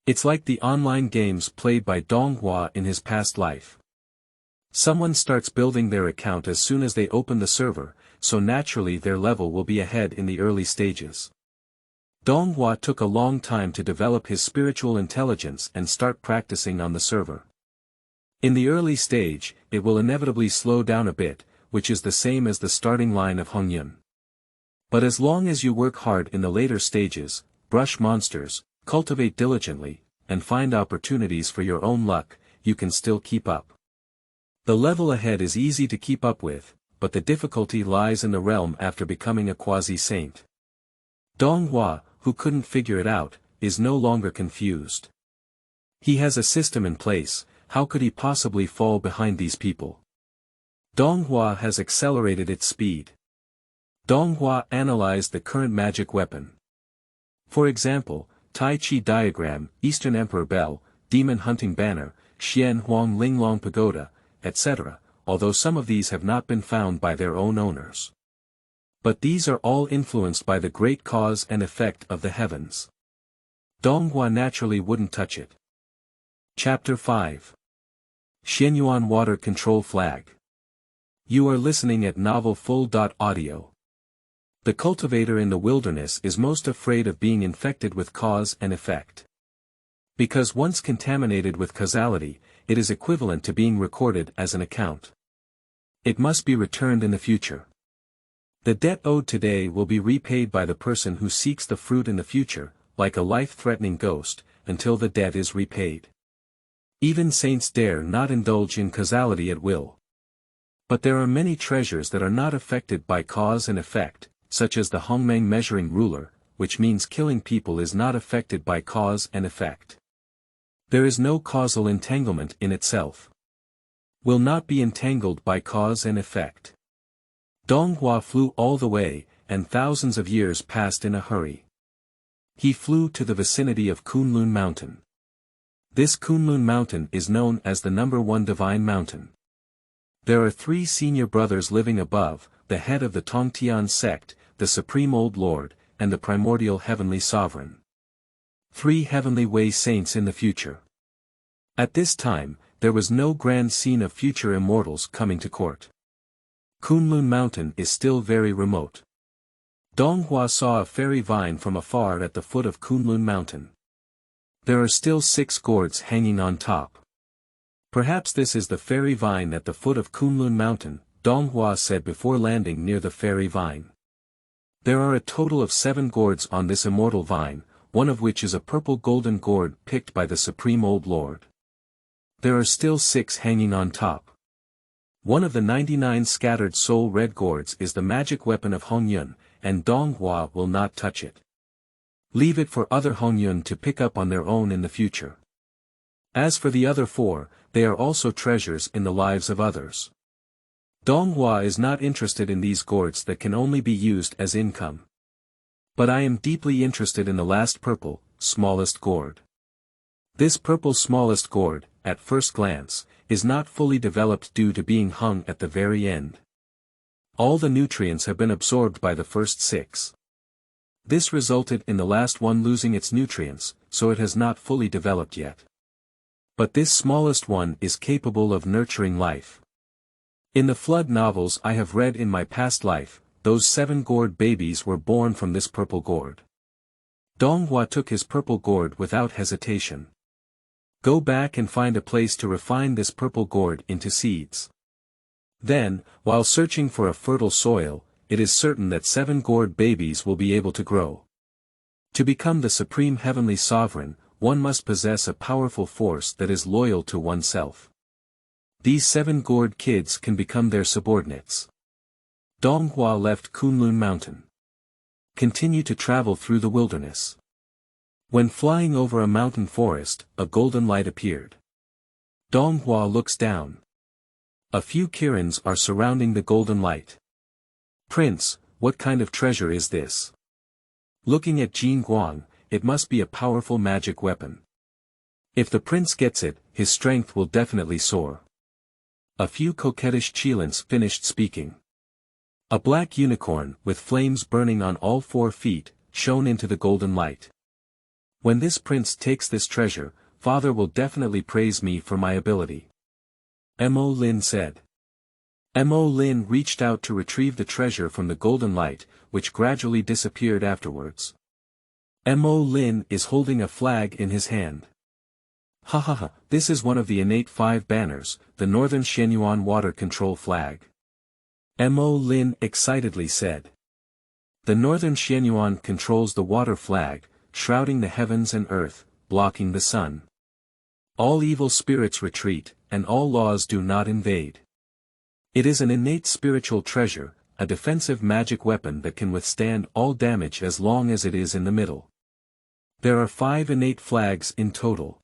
It's like the online games played by Donghua in his past life. Someone starts building their account as soon as they open the server, so naturally their level will be ahead in the early stages. Donghua took a long time to develop his spiritual intelligence and start practicing on the server. In the early stage, it will inevitably slow down a bit, which is the same as the starting line of Hongyan. But as long as you work hard in the later stages, brush monsters, cultivate diligently, and find opportunities for your own luck, you can still keep up. The level ahead is easy to keep up with, but the difficulty lies in the realm after becoming a quasi-saint. Donghua, who couldn't figure it out, is no longer confused. He has a system in place, how could he possibly fall behind these people? Donghua has accelerated its speed. Donghua analyzed the current magic weapon. For example, Tai Chi diagram, Eastern Emperor Bell, Demon Hunting Banner, Xuanyuan Linglong Pagoda, etc., although some of these have not been found by their own owners. But these are all influenced by the great cause and effect of the heavens. Donghua naturally wouldn't touch it. Chapter 5. Zhenyuan Water Control Flag. You are listening at novelfull.audio. The cultivator in the wilderness is most afraid of being infected with cause and effect. Because once contaminated with causality, it is equivalent to being recorded as an account. It must be returned in the future. The debt owed today will be repaid by the person who seeks the fruit in the future, like a life-threatening ghost, until the debt is repaid. Even saints dare not indulge in causality at will. But there are many treasures that are not affected by cause and effect, such as the Hongmeng measuring ruler, which means killing people is not affected by cause and effect. There is no causal entanglement in itself. Will not be entangled by cause and effect. Donghua flew all the way, and thousands of years passed in a hurry. He flew to the vicinity of Kunlun Mountain. This Kunlun Mountain is known as the #1 divine mountain. There are 3 senior brothers living above, the head of the Tongtian sect, the Supreme Old Lord, and the primordial heavenly sovereign. 3 heavenly way saints in the future. At this time, there was no grand scene of future immortals coming to court. Kunlun Mountain is still very remote. Donghua saw a fairy vine from afar at the foot of Kunlun Mountain. There are still 6 gourds hanging on top. Perhaps this is the fairy vine at the foot of Kunlun Mountain, Donghua said before landing near the fairy vine. There are a total of 7 gourds on this immortal vine, one of which is a purple golden gourd picked by the Supreme Old Lord. There are still 6 hanging on top. One of the 99 scattered soul red gourds is the magic weapon of Hongyuan, and Donghua will not touch it. Leave it for other Hongyuan to pick up on their own in the future. As for the other 4, they are also treasures in the lives of others. Donghua is not interested in these gourds that can only be used as income. But I am deeply interested in the last purple, smallest gourd. This purple smallest gourd, at first glance, is not fully developed due to being hung at the very end. All the nutrients have been absorbed by the first 6. This resulted in the last one losing its nutrients, so it has not fully developed yet. But this smallest one is capable of nurturing life. In the flood novels I have read in my past life, those 7 gourd babies were born from this purple gourd. Donghua took his purple gourd without hesitation. Go back and find a place to refine this purple gourd into seeds. Then, while searching for a fertile soil, it is certain that 7 gourd babies will be able to grow. To become the supreme heavenly sovereign, one must possess a powerful force that is loyal to oneself. These 7 gourd kids can become their subordinates. Donghua left Kunlun Mountain. Continue to travel through the wilderness. When flying over a mountain forest, a golden light appeared. Donghua looks down. A few kirans are surrounding the golden light. Prince, what kind of treasure is this? Looking at Zhenyuan, it must be a powerful magic weapon. If the prince gets it, his strength will definitely soar. A few coquettish Chilans finished speaking. A black unicorn, with flames burning on all 4 feet, shone into the golden light. When this prince takes this treasure, father will definitely praise me for my ability. Mo Lin said. Mo Lin reached out to retrieve the treasure from the golden light, which gradually disappeared afterwards. Mo Lin is holding a flag in his hand. Ha ha ha, this is one of the innate 5 banners, the Northern Xuanyuan water control flag. Mo Lin excitedly said. The Northern Xuanyuan controls the water flag, shrouding the heavens and earth, blocking the sun. All evil spirits retreat, and all laws do not invade. It is an innate spiritual treasure, a defensive magic weapon that can withstand all damage as long as it is in the middle. There are 5 innate flags in total.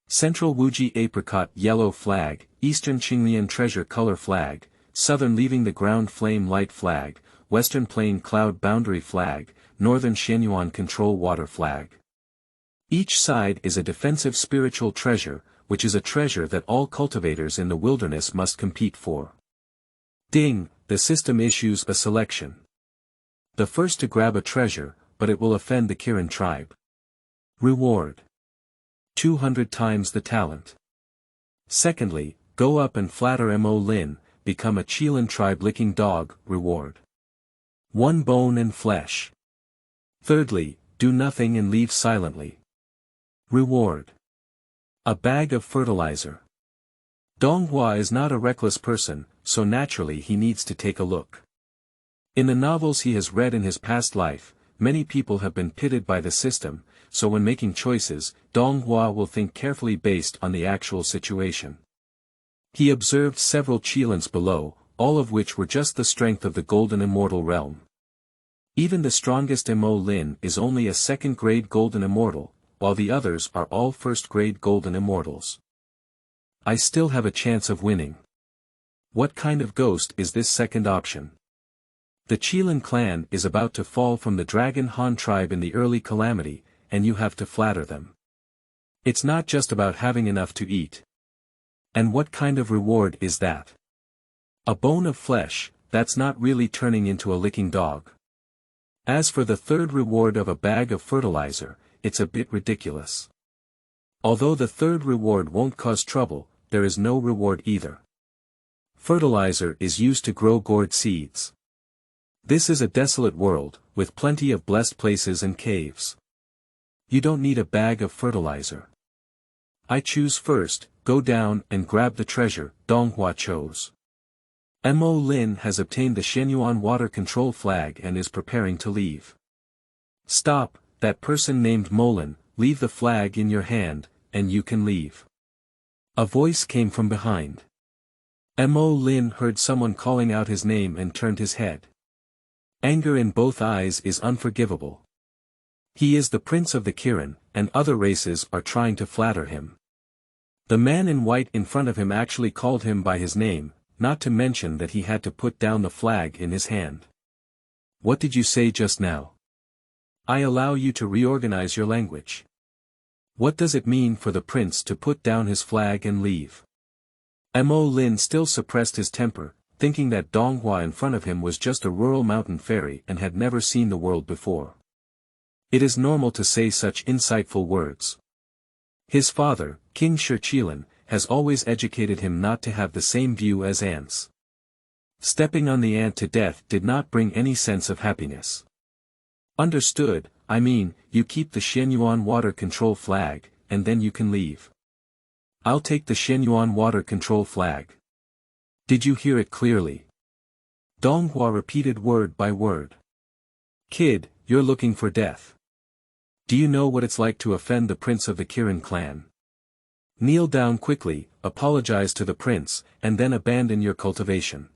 Central Wuji Apricot Yellow Flag, Eastern Qinglian Treasure Color Flag, Southern Leaving the Ground Flame Light Flag, Western Plain Cloud Boundary Flag, Northern Zhenyuan Control Water Flag. Each side is a defensive spiritual treasure, which is a treasure that all cultivators in the wilderness must compete for. Ding, the system issues a selection. The first to grab a treasure, but it will offend the Kiran tribe. Reward. 200 times the talent. Secondly, go up and flatter Mo Lin, become a Chilan tribe licking dog, reward. 1 bone and flesh. Thirdly, do nothing and leave silently. Reward. A bag of fertilizer. Donghua is not a reckless person, so naturally he needs to take a look. In the novels he has read in his past life, many people have been pitted by the system, so when making choices, Donghua will think carefully based on the actual situation. He observed several Chilans below, all of which were just the strength of the Golden Immortal realm. Even the strongest Mo Lin is only a 2nd-grade Golden Immortal, while the others are all 1st-grade Golden Immortals. I still have a chance of winning. What kind of ghost is this second option? The Chilan clan is about to fall from the Dragon Han tribe in the early calamity, and you have to flatter them. It's not just about having enough to eat. And what kind of reward is that? A bone of flesh, that's not really turning into a licking dog. As for the third reward of a bag of fertilizer, it's a bit ridiculous. Although the third reward won't cause trouble, there is no reward either. Fertilizer is used to grow gourd seeds. This is a desolate world, with plenty of blessed places and caves. You don't need a bag of fertilizer. I choose first, go down and grab the treasure, Donghua chose. Mo Lin has obtained the Zhenyuan water control flag and is preparing to leave. Stop, that person named Molin, leave the flag in your hand, and you can leave. A voice came from behind. Mo Lin heard someone calling out his name and turned his head. Anger in both eyes is unforgivable. He is the prince of the Kirin, and other races are trying to flatter him. The man in white in front of him actually called him by his name, not to mention that he had to put down the flag in his hand. What did you say just now? I allow you to reorganize your language. What does it mean for the prince to put down his flag and leave? Mo Lin still suppressed his temper, thinking that Donghua in front of him was just a rural mountain fairy and had never seen the world before. It is normal to say such insightful words. His father, King Shiqilin, has always educated him not to have the same view as ants. Stepping on the ant to death did not bring any sense of happiness. Understood, I mean, you keep the Xuanyuan water control flag, and then you can leave. I'll take the Xuanyuan water control flag. Did you hear it clearly? Donghua repeated word by word. Kid, you're looking for death. Do you know what it's like to offend the prince of the Kirin clan? Kneel down quickly, apologize to the prince, and then abandon your cultivation.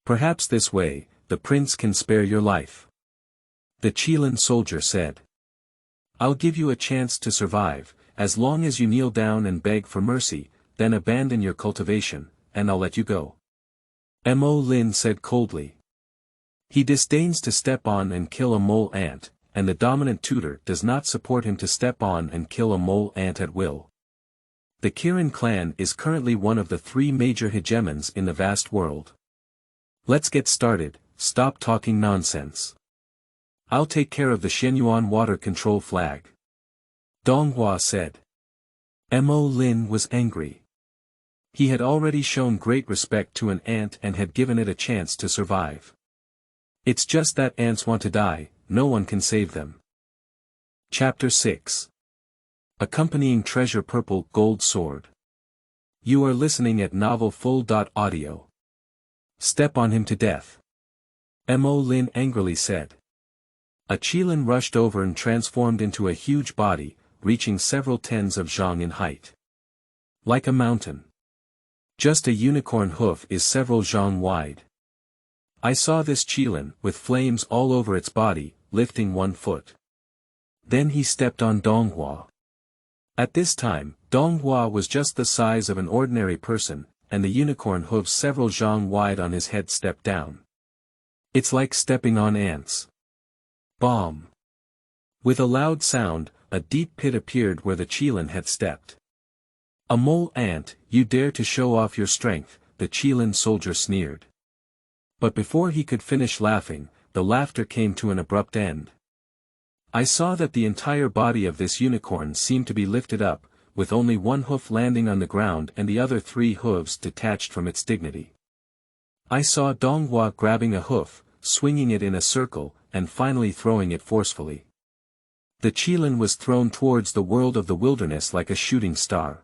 Perhaps this way, the prince can spare your life. The Qilin soldier said. I'll give you a chance to survive, as long as you kneel down and beg for mercy, then abandon your cultivation, and I'll let you go. Mo Lin said coldly. He disdains to step on and kill a mole ant, and the dominant tutor does not support him to step on and kill a mole ant at will. The Kirin clan is currently one of the 3 major hegemons in the vast world. Let's get started, stop talking nonsense. I'll take care of the Zhenyuan water control flag. Donghua said. Mo Lin was angry. He had already shown great respect to an ant and had given it a chance to survive. It's just that ants want to die, no one can save them. Chapter 6. Accompanying Treasure Purple Gold Sword. You are listening at novelfull.audio. Step on him to death. Mo Lin angrily said. A Qilin rushed over and transformed into a huge body, reaching several tens of zhang in height. Like a mountain. Just a unicorn hoof is several zhang wide. I saw this Qilin, with flames all over its body, lifting 1 foot. Then he stepped on Donghua. At this time, Donghua was just the size of an ordinary person, and the unicorn hooves several zhang wide on his head stepped down. It's like stepping on ants. Bomb. With a loud sound, a deep pit appeared where the Qilin had stepped. A mole ant, you dare to show off your strength, the Qilin soldier sneered. But before he could finish laughing, the laughter came to an abrupt end. I saw that the entire body of this unicorn seemed to be lifted up, with only 1 hoof landing on the ground and the other 3 hooves detached from its dignity. I saw Donghua grabbing a hoof, swinging it in a circle, and finally throwing it forcefully. The Qilin was thrown towards the world of the wilderness like a shooting star.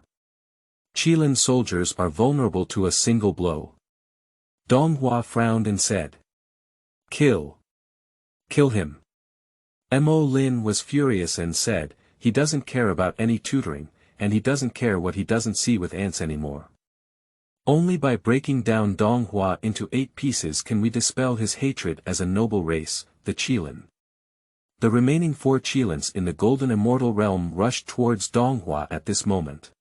Qilin soldiers are vulnerable to a single blow. Donghua frowned and said. Kill. Kill him. Mo Lin was furious and said, he doesn't care about any tutoring, and he doesn't care what he doesn't see with ants anymore. Only by breaking down Donghua into 8 pieces can we dispel his hatred as a noble race, the Qilin. The remaining 4 Qilins in the golden immortal realm rushed towards Donghua at this moment.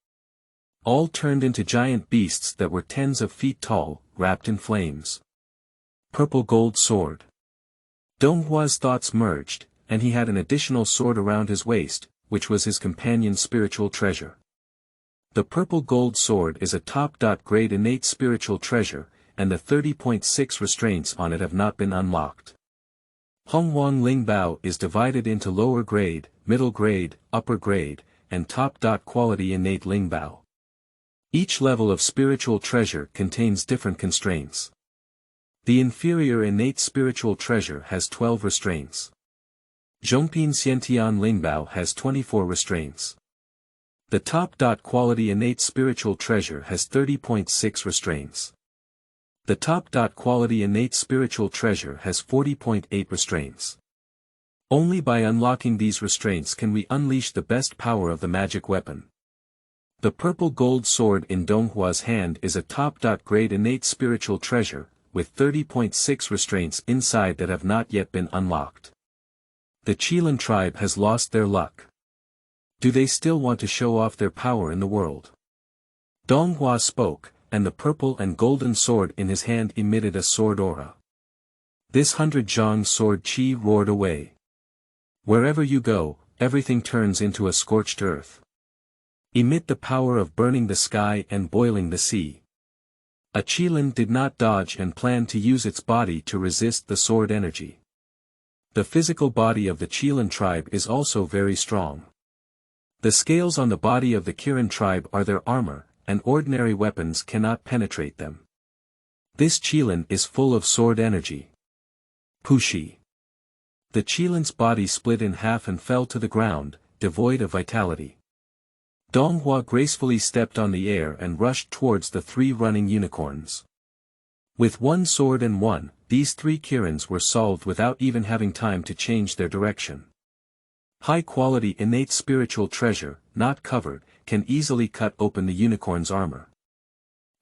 All turned into giant beasts that were tens of feet tall, wrapped in flames. Purple gold sword. Donghua's thoughts merged, and he had an additional sword around his waist, which was his companion's spiritual treasure. The purple gold sword is a top-grade innate spiritual treasure, and the 30.6 restraints on it have not been unlocked. Honghuang Lingbao is divided into lower grade, middle grade, upper grade, and top-quality innate Lingbao. Each level of spiritual treasure contains different constraints. The inferior innate spiritual treasure has 12 restraints. Zhongpin Xiantian Lingbao has 24 restraints. The top quality innate spiritual treasure has 30.6 restraints. The top quality innate spiritual treasure has 40.8 restraints. Only by unlocking these restraints can we unleash the best power of the magic weapon. The purple gold sword in Donghua's hand is a top-grade innate spiritual treasure, with 30.6 restraints inside that have not yet been unlocked. The Qilan tribe has lost their luck. Do they still want to show off their power in the world? Donghua spoke, and the purple and golden sword in his hand emitted a sword aura. This 100-zhang sword qi roared away. Wherever you go, everything turns into a scorched earth. Emit the power of burning the sky and boiling the sea. A Qilan did not dodge and planned to use its body to resist the sword energy. The physical body of the Qilan tribe is also very strong. The scales on the body of the Kiran tribe are their armor, and ordinary weapons cannot penetrate them. This Qilan is full of sword energy. Pushi. The Qilan's body split in half and fell to the ground, devoid of vitality. Donghua gracefully stepped on the air and rushed towards the 3 running unicorns. With one sword and these 3 Kirans were solved without even having time to change their direction. High-quality innate spiritual treasure, not covered, can easily cut open the unicorn's armor.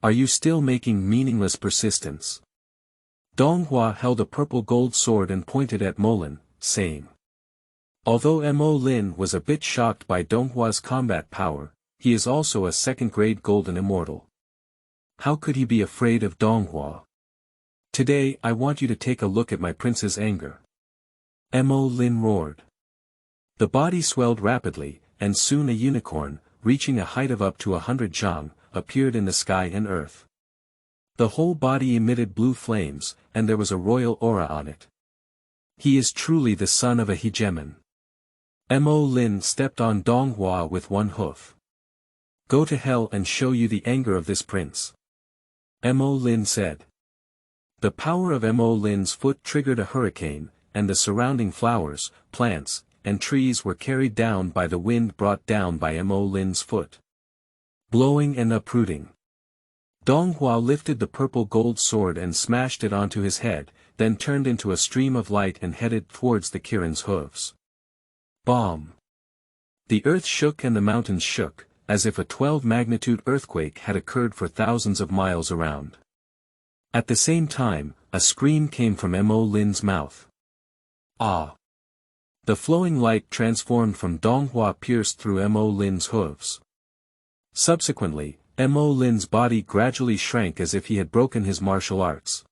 Are you still making meaningless persistence? Donghua held a purple gold sword and pointed at Molin, saying. Although Mo Lin was a bit shocked by Donghua's combat power, he is also a second-grade golden immortal. How could he be afraid of Donghua? Today I want you to take a look at my prince's anger. Mo Lin roared. The body swelled rapidly, and soon a unicorn, reaching a height of up to 100 zhang, appeared in the sky and earth. The whole body emitted blue flames, and there was a royal aura on it. He is truly the son of a hegemon. Mo Lin stepped on Donghua with one hoof. Go to hell and show you the anger of this prince. Mo Lin said. The power of Mo Lin's foot triggered a hurricane, and the surrounding flowers, plants, and trees were carried down by the wind brought down by Mo Lin's foot. Blowing and uprooting. Donghua lifted the purple gold sword and smashed it onto his head, then turned into a stream of light and headed towards the Kiran's hooves. Bomb! The earth shook and the mountains shook, as if a 12-magnitude earthquake had occurred for thousands of miles around. At the same time, a scream came from Mo Lin's mouth. Ah! The flowing light transformed from Donghua pierced through Mo Lin's hooves. Subsequently, Mo Lin's body gradually shrank as if he had broken his martial arts.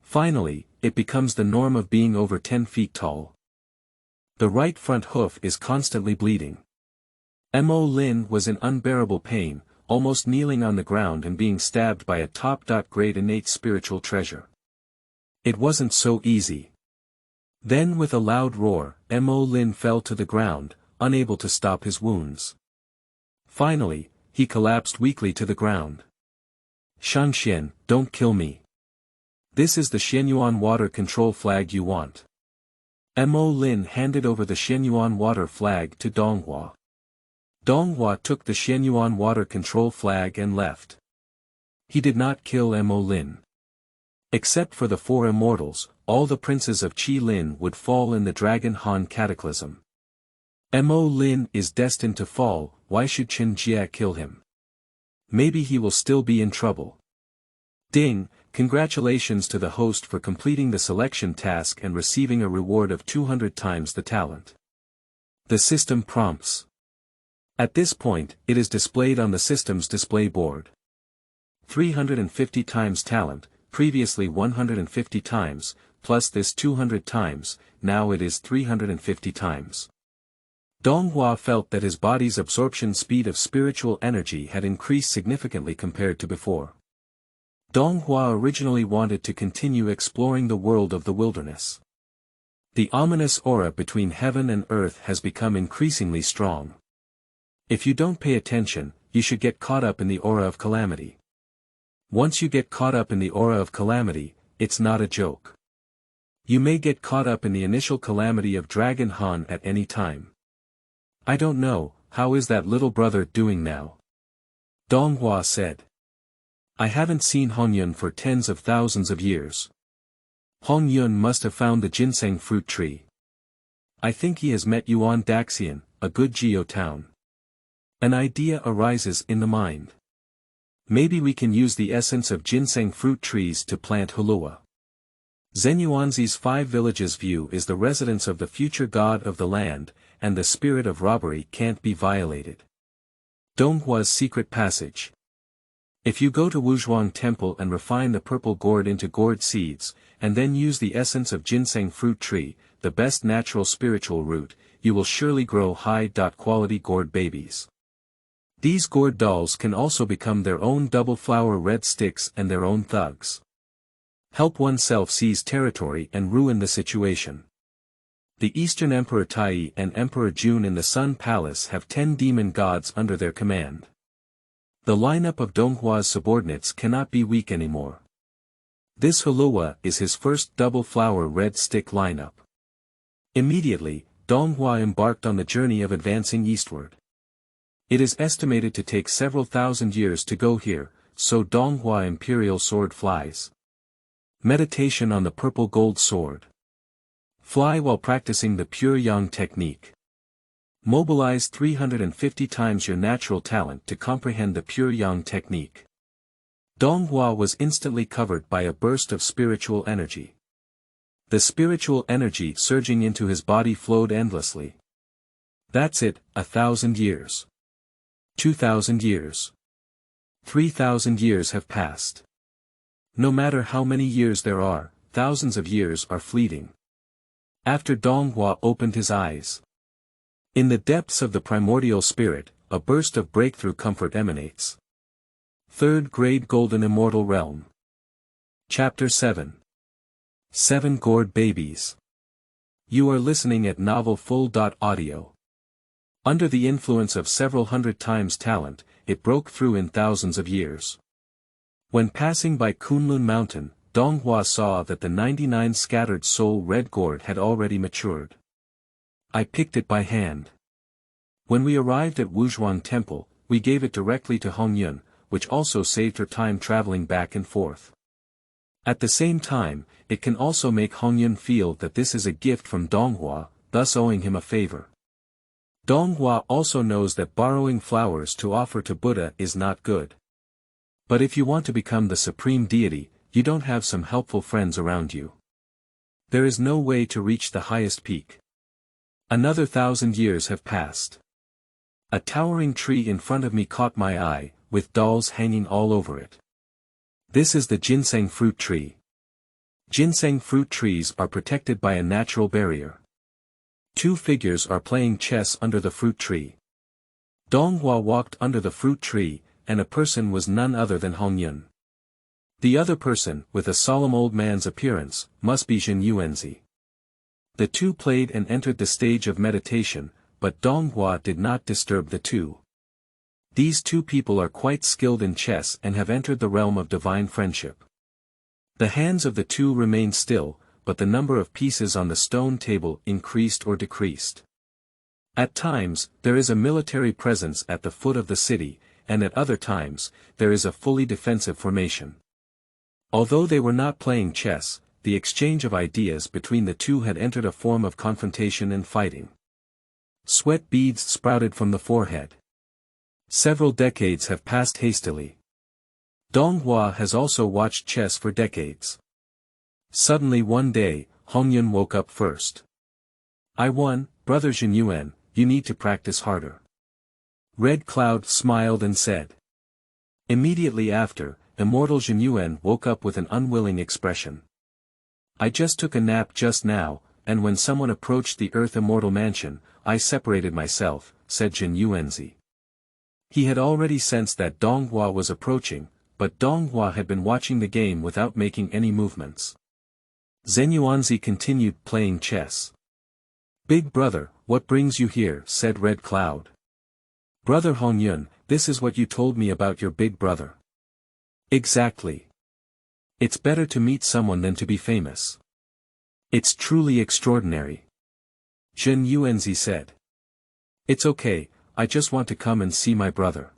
Finally, it becomes the norm of being over 10 feet tall. The right front hoof is constantly bleeding. Mo Lin was in unbearable pain, almost kneeling on the ground and being stabbed by a top-grade innate spiritual treasure. It wasn't so easy. Then with a loud roar, Mo Lin fell to the ground, unable to stop his wounds. Finally, he collapsed weakly to the ground. Shangxian, don't kill me. This is the Xuanyuan water control flag you want. Mo Lin handed over the Zhenyuan water flag to Donghua. Donghua took the Xuanyuan water control flag and left. He did not kill Mo Lin. Except for the 4 immortals, all the princes of Qi Lin would fall in the Dragon Han cataclysm. Mo Lin is destined to fall, why should Chen Jie kill him? Maybe he will still be in trouble. Ding, congratulations to the host for completing the selection task and receiving a reward of 200 times the talent. The system prompts. At this point, it is displayed on the system's display board. 350 times talent, previously 150 times, plus this 200 times, now it is 350 times. Donghua felt that his body's absorption speed of spiritual energy had increased significantly compared to before. Donghua originally wanted to continue exploring the world of the wilderness. The ominous aura between heaven and earth has become increasingly strong. If you don't pay attention, you should get caught up in the aura of calamity. Once you get caught up in the aura of calamity, it's not a joke. You may get caught up in the initial calamity of Dragon Han at any time. I don't know, how is that little brother doing now? Donghua said. I haven't seen Hongyan for tens of thousands of years. Hongyan must have found the ginseng fruit tree. I think he has met Yuan Daxian, a good geo town. An idea arises in the mind. Maybe we can use the essence of ginseng fruit trees to plant hulua. Zhenyuan's 5 villages view is the residence of the future god of the land, and the spirit of robbery can't be violated. Donghua's secret passage. If you go to Wuzhuang temple and refine the purple gourd into gourd seeds, and then use the essence of ginseng fruit tree, the best natural spiritual root, you will surely grow high-quality gourd babies. These gourd dolls can also become their own double-flower red sticks and their own thugs. Help oneself seize territory and ruin the situation. The Eastern Emperor Tai and Emperor Jun in the Sun Palace have 10 demon gods under their command. The lineup of Donghua's subordinates cannot be weak anymore. This hulua is his first double-flower red stick lineup. Immediately, Donghua embarked on the journey of advancing eastward. It is estimated to take several thousand years to go here, so Donghua Imperial Sword flies. Meditation on the purple gold sword. Fly while practicing the pure yang technique. Mobilize 350 times your natural talent to comprehend the pure yang technique. Donghua was instantly covered by a burst of spiritual energy. The spiritual energy surging into his body flowed endlessly. That's it, 1,000 years. 2,000 years. 3,000 years have passed. No matter how many years there are, thousands of years are fleeting. After Donghua opened his eyes. In the depths of the primordial spirit, a burst of breakthrough comfort emanates. 3rd Grade Golden Immortal Realm. Chapter 7. 7 Gourd Babies. You are listening at Novel Full.audio. Under the influence of several hundred times talent, it broke through in thousands of years. When passing by Kunlun Mountain, Donghua saw that the 99 scattered soul red gourd had already matured. I picked it by hand. When we arrived at Wuzhuang Temple, we gave it directly to Hongyan, which also saved her time traveling back and forth. At the same time, it can also make Hongyan feel that this is a gift from Donghua, thus owing him a favor. Donghua also knows that borrowing flowers to offer to Buddha is not good. But if you want to become the supreme deity, you don't have some helpful friends around you. There is no way to reach the highest peak. Another 1,000 years have passed. A towering tree in front of me caught my eye, with dolls hanging all over it. This is the ginseng fruit tree. Ginseng fruit trees are protected by a natural barrier. 2 figures are playing chess under the fruit tree. Donghua walked under the fruit tree, and a person was none other than Hongyan. The other person, with a solemn old man's appearance, must be Zhenyuan. The 2 played and entered the stage of meditation, but Donghua did not disturb the 2. These 2 people are quite skilled in chess and have entered the realm of divine friendship. The hands of the 2 remained still, but the number of pieces on the stone table increased or decreased. At times, there is a military presence at the foot of the city, and at other times, there is a fully defensive formation. Although they were not playing chess, the exchange of ideas between the 2 had entered a form of confrontation and fighting. Sweat beads sprouted from the forehead. Several decades have passed hastily. Donghua has also watched chess for decades. Suddenly one day, Hongyan woke up first. I won, brother Zhenyuan, you need to practice harder. Red Cloud smiled and said. Immediately after, Immortal Zhenyuan woke up with an unwilling expression. I just took a nap just now, and when someone approached the Earth Immortal Mansion, I separated myself, said Zhenyuan. He had already sensed that Donghua was approaching, but Donghua had been watching the game without making any movements. Zhenyuan continued playing chess. Big brother, what brings you here, said Red Cloud. Brother Hongyan, this is what you told me about your big brother. Exactly. It's better to meet someone than to be famous. It's truly extraordinary. Zhenyuan said. It's okay, I just want to come and see my brother.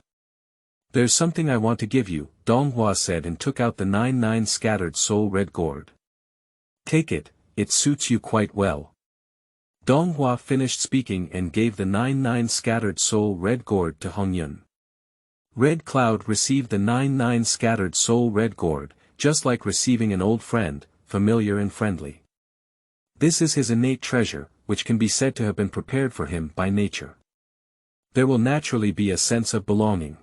There's something I want to give you, Donghua said and took out the 99 scattered soul red gourd. Take it, it suits you quite well. Donghua finished speaking and gave the 99 scattered soul red gourd to Hongyuan. Red Cloud received the 99 scattered soul red gourd, just like receiving an old friend, familiar and friendly. This is his innate treasure, which can be said to have been prepared for him by nature. There will naturally be a sense of belonging.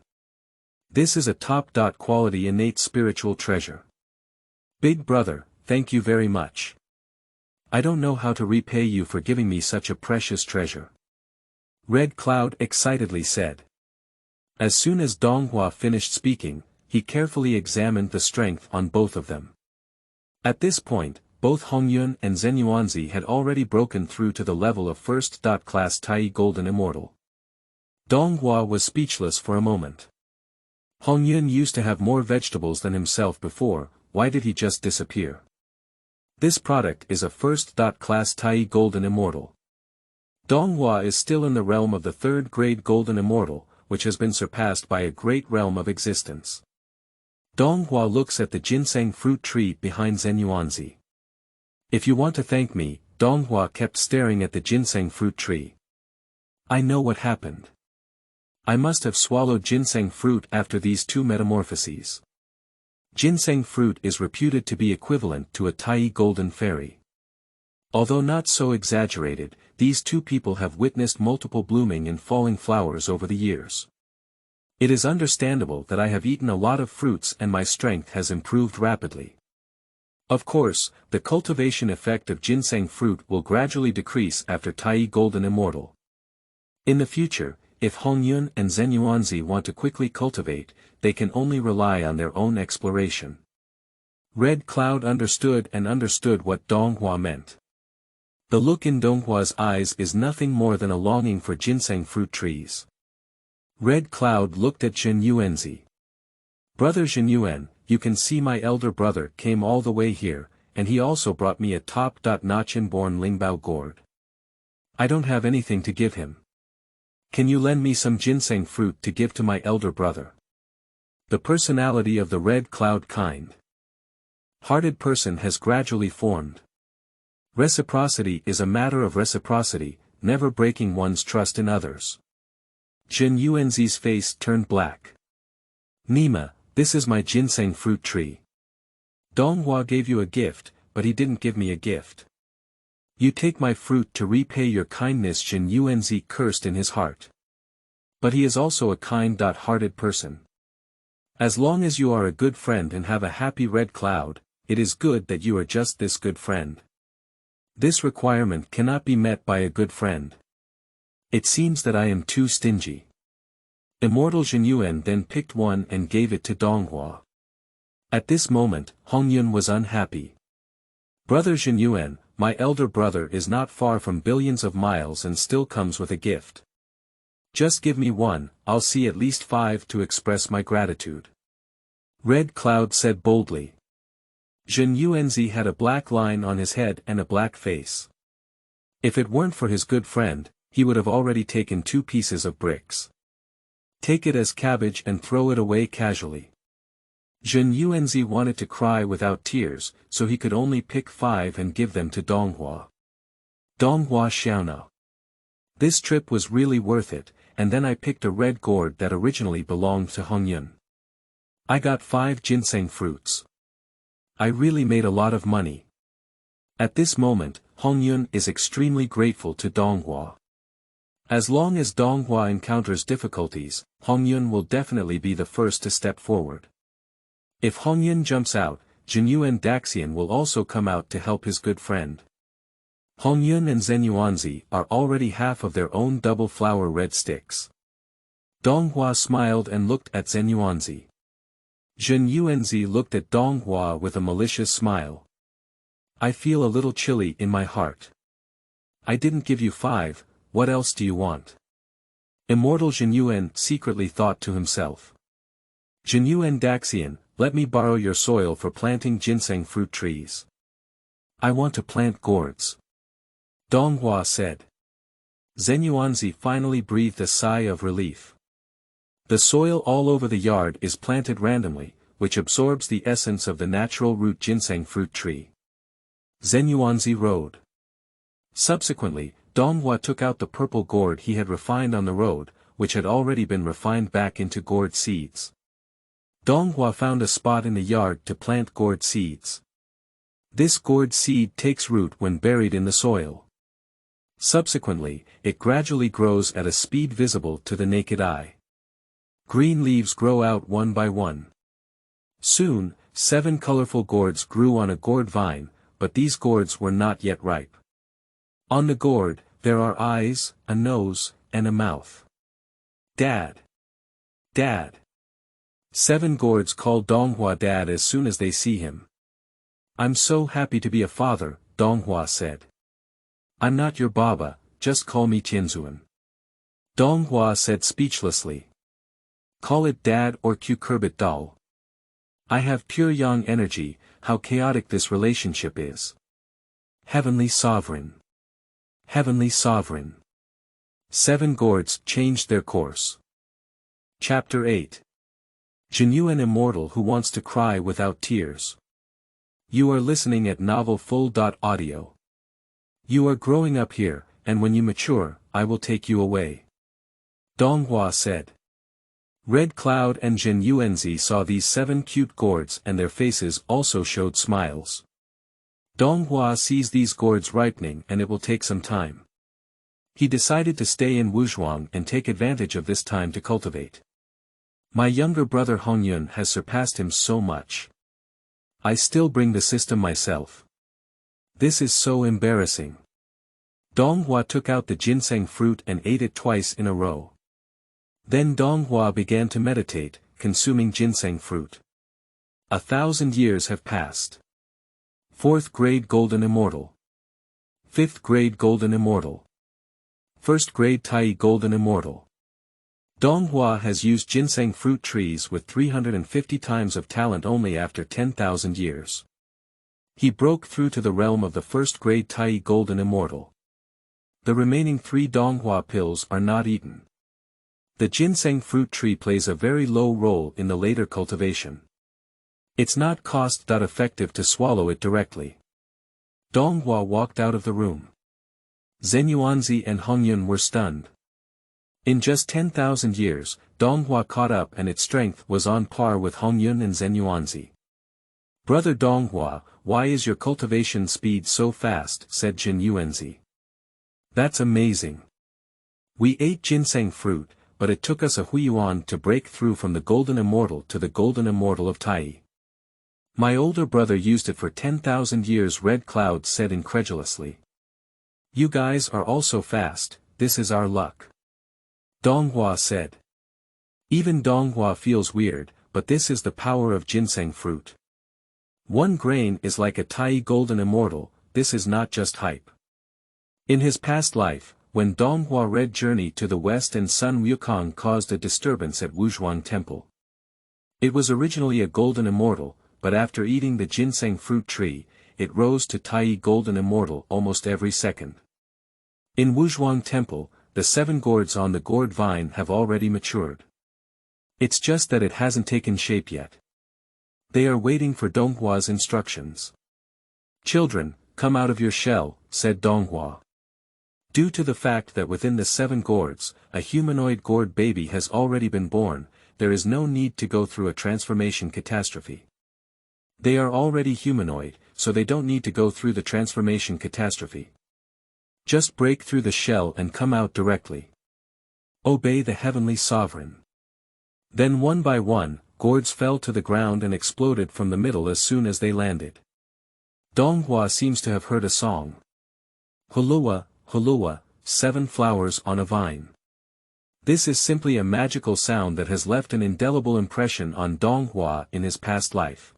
This is a top-quality innate spiritual treasure. Big brother, thank you very much. I don't know how to repay you for giving me such a precious treasure. Red Cloud excitedly said. As soon as Donghua finished speaking, he carefully examined the strength on both of them. At this point, both Hongyuan and Zhenyuan had already broken through to the level of first-class Tai Golden Immortal. Donghua was speechless for a moment. Hongyuan used to have more vegetables than himself before, why did he just disappear? This product is a first-class Tai Golden Immortal. Donghua is still in the realm of the third-grade Golden Immortal, which has been surpassed by a great realm of existence. Donghua looks at the ginseng fruit tree behind Zhenyuan. If you want to thank me, Donghua kept staring at the ginseng fruit tree. I know what happened. I must have swallowed ginseng fruit after these two metamorphoses. Ginseng fruit is reputed to be equivalent to a Tai golden fairy. Although not so exaggerated, these two people have witnessed multiple blooming and falling flowers over the years. It is understandable that I have eaten a lot of fruits and my strength has improved rapidly. Of course, the cultivation effect of ginseng fruit will gradually decrease after Tai Golden Immortal. In the future, if Hongyun and Zhenyuan want to quickly cultivate, they can only rely on their own exploration. Red Cloud understood what Donghua meant. The look in Donghua's eyes is nothing more than a longing for ginseng fruit trees. Red Cloud looked at Zhenyuan. Brother Zhenyuan, you can see my elder brother came all the way here, and he also brought me a top-notch inborn Lingbao gourd. I don't have anything to give him. Can you lend me some ginseng fruit to give to my elder brother? The personality of the Red Cloud kind-hearted person has gradually formed. Reciprocity is a matter of reciprocity, never breaking one's trust in others. Zhenyuan's face turned black. Nima, this is my ginseng fruit tree. Donghua gave you a gift, but he didn't give me a gift. You take my fruit to repay your kindness. Zhenyuan cursed in his heart. But he is also a kind-hearted person. As long as you are a good friend and have a happy Red Cloud, it is good that you are just this good friend. This requirement cannot be met by a good friend. It seems that I am too stingy. Immortal Zhenyuan then picked one and gave it to Donghua. At this moment, Hongyun was unhappy. Brother Zhenyuan, my elder brother is not far from billions of miles and still comes with a gift. Just give me one, I'll see at least 5 to express my gratitude. Red Cloud said boldly. Zhenyuan had a black line on his head and a black face. If it weren't for his good friend, he would have already taken 2 pieces of bricks. Take it as cabbage and throw it away casually. Zhenyuan wanted to cry without tears, so he could only pick 5 and give them to Donghua. Donghua Xiandao. This trip was really worth it, and then I picked a red gourd that originally belonged to Hongyun. I got 5 ginseng fruits. I really made a lot of money. At this moment, Hongyun is extremely grateful to Donghua. As long as Donghua encounters difficulties, Hongyun will definitely be the first to step forward. If Hongyun jumps out, Zhenyuan Daxian will also come out to help his good friend. Hongyun and Zhenyuan are already half of their own double flower red sticks. Donghua smiled and looked at Zhenyuan. Zhenyuan looked at Donghua with a malicious smile. I feel a little chilly in my heart. I didn't give you 5, what else do you want? Immortal Zhenyuan secretly thought to himself. Zhenyuan Daxian, let me borrow your soil for planting ginseng fruit trees. I want to plant gourds. Donghua said. Zhenyuanzi finally breathed a sigh of relief. The soil all over the yard is planted randomly, which absorbs the essence of the natural root ginseng fruit tree. Zhenyuanzi rode. Subsequently, Donghua took out the purple gourd he had refined on the road, which had already been refined back into gourd seeds. Donghua found a spot in the yard to plant gourd seeds. This gourd seed takes root when buried in the soil. Subsequently, it gradually grows at a speed visible to the naked eye. Green leaves grow out one by one. Soon, 7 colorful gourds grew on a gourd vine, but these gourds were not yet ripe. On the gourd, there are eyes, a nose, and a mouth. Dad! Dad! 7 gourds call Donghua Dad as soon as they see him. I'm so happy to be a father, Donghua said. I'm not your Baba, just call me Tianzuan. Donghua said speechlessly. Call it Dad or Cucurbit Dal. I have pure yang energy, how chaotic this relationship is. Heavenly Sovereign. Heavenly Sovereign. 7 gourds changed their course. Chapter 8. Zhenyuan Immortal who wants to cry without tears. You are listening at Novel Full.audio. You are growing up here, and when you mature, I will take you away. Donghua said. Red Cloud and Zhenyuanzi saw these 7 cute gourds and their faces also showed smiles. Donghua sees these gourds ripening and it will take some time. He decided to stay in Honghuang and take advantage of this time to cultivate. My younger brother Honghyun has surpassed him so much. I still bring the system myself. This is so embarrassing. Donghua took out the ginseng fruit and ate it twice in a row. Then Donghua began to meditate, consuming ginseng fruit. 1,000 years have passed. 4th grade Golden Immortal. 5th grade Golden Immortal. 1st grade Tai Golden Immortal. Donghua has used ginseng fruit trees with 350 times of talent only after 10,000 years. He broke through to the realm of the 1st grade Tai Golden Immortal. The remaining 3 Donghua pills are not eaten. The ginseng fruit tree plays a very low role in the later cultivation. It's not cost-effective to swallow it directly. Donghua walked out of the room. Zhenyuanzi and Honghyun were stunned. In just 10,000 years, Donghua caught up and its strength was on par with Honghyun and Zhenyuanzi. Brother Donghua, why is your cultivation speed so fast? Said Zhenyuanzi. That's amazing. We ate ginseng fruit, but it took us a Fuyuan to break through from the Golden Immortal to the Golden Immortal of Tai. My older brother used it for 10,000 years. Red Cloud said incredulously. You guys are also fast, this is our luck. Donghua said. Even Donghua feels weird, but this is the power of ginseng fruit. 1 grain is like a Tai Golden Immortal, this is not just hype. In his past life, when Donghua Red journey to the west and Sun Wukong caused a disturbance at Honghuang Temple. It was originally a Golden Immortal, but after eating the ginseng fruit tree, it rose to Tai Golden Immortal almost every second. In Honghuang Temple, the 7 gourds on the gourd vine have already matured. It's just that it hasn't taken shape yet. They are waiting for Donghua's instructions. Children, come out of your shell, said Donghua. Due to the fact that within the 7 gourds, a humanoid gourd baby has already been born, there is no need to go through a transformation catastrophe. They are already humanoid, so they don't need to go through the transformation catastrophe. Just break through the shell and come out directly. Obey the Heavenly Sovereign. Then one by one, gourds fell to the ground and exploded from the middle as soon as they landed. Donghua seems to have heard a song. Hulua, Hulua, 7 flowers on a vine. This is simply a magical sound that has left an indelible impression on Donghua in his past life.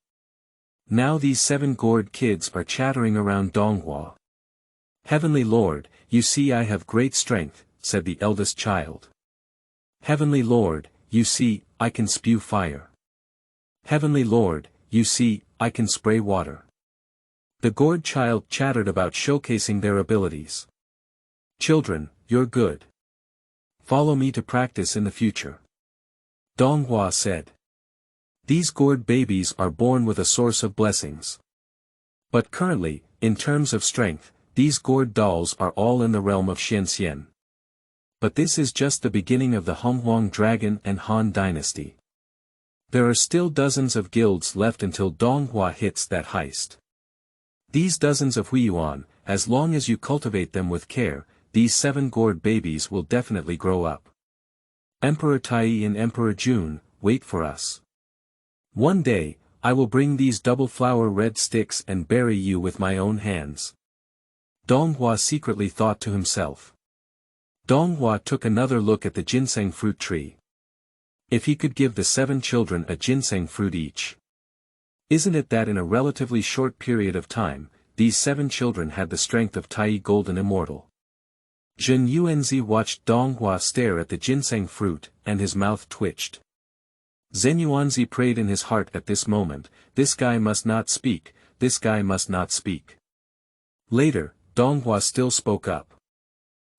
Now these 7 gourd kids are chattering around Donghua. Heavenly Lord, you see I have great strength, said the eldest child. Heavenly Lord, you see, I can spew fire. Heavenly Lord, you see, I can spray water. The Gourd child chattered about showcasing their abilities. Children, you're good. Follow me to practice in the future. Donghua said. These Gourd babies are born with a source of blessings. But currently, in terms of strength, these Gourd dolls are all in the realm of Xianxian. But this is just the beginning of the Honghuang Dragon and Han dynasty. There are still dozens of guilds left until Donghua hits that heist. These dozens of Fuyuan, as long as you cultivate them with care, these 7 Gourd babies will definitely grow up. Emperor Tai and Emperor Jun, wait for us. One day, I will bring these double-flower red sticks and bury you with my own hands. Donghua secretly thought to himself. Donghua took another look at the ginseng fruit tree. If he could give the 7 children a ginseng fruit each. Isn't it that in a relatively short period of time, these 7 children had the strength of Tai Golden Immortal? Zhenyuan watched Donghua stare at the ginseng fruit, and his mouth twitched. Zhenyuan prayed in his heart at this moment, this guy must not speak, this guy must not speak. Later, Donghua still spoke up.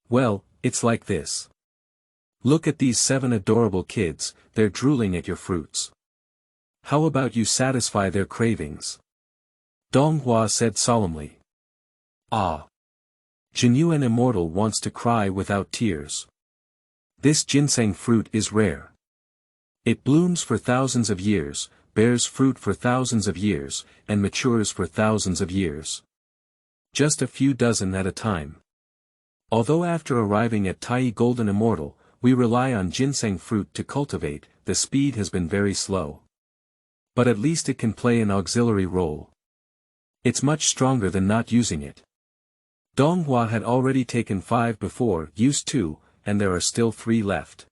Well, it's like this. Look at these 7 adorable kids, they're drooling at your fruits. How about you satisfy their cravings? Donghua said solemnly. Ah. Zhenyuan Immortal wants to cry without tears. This ginseng fruit is rare. It blooms for thousands of years, bears fruit for thousands of years, and matures for thousands of years. Just a few dozen at a time. Although after arriving at Tai Golden Immortal, we rely on ginseng fruit to cultivate, the speed has been very slow. But at least it can play an auxiliary role. It's much stronger than not using it. Donghua had already taken 5 before, used 2, and there are still 3 left.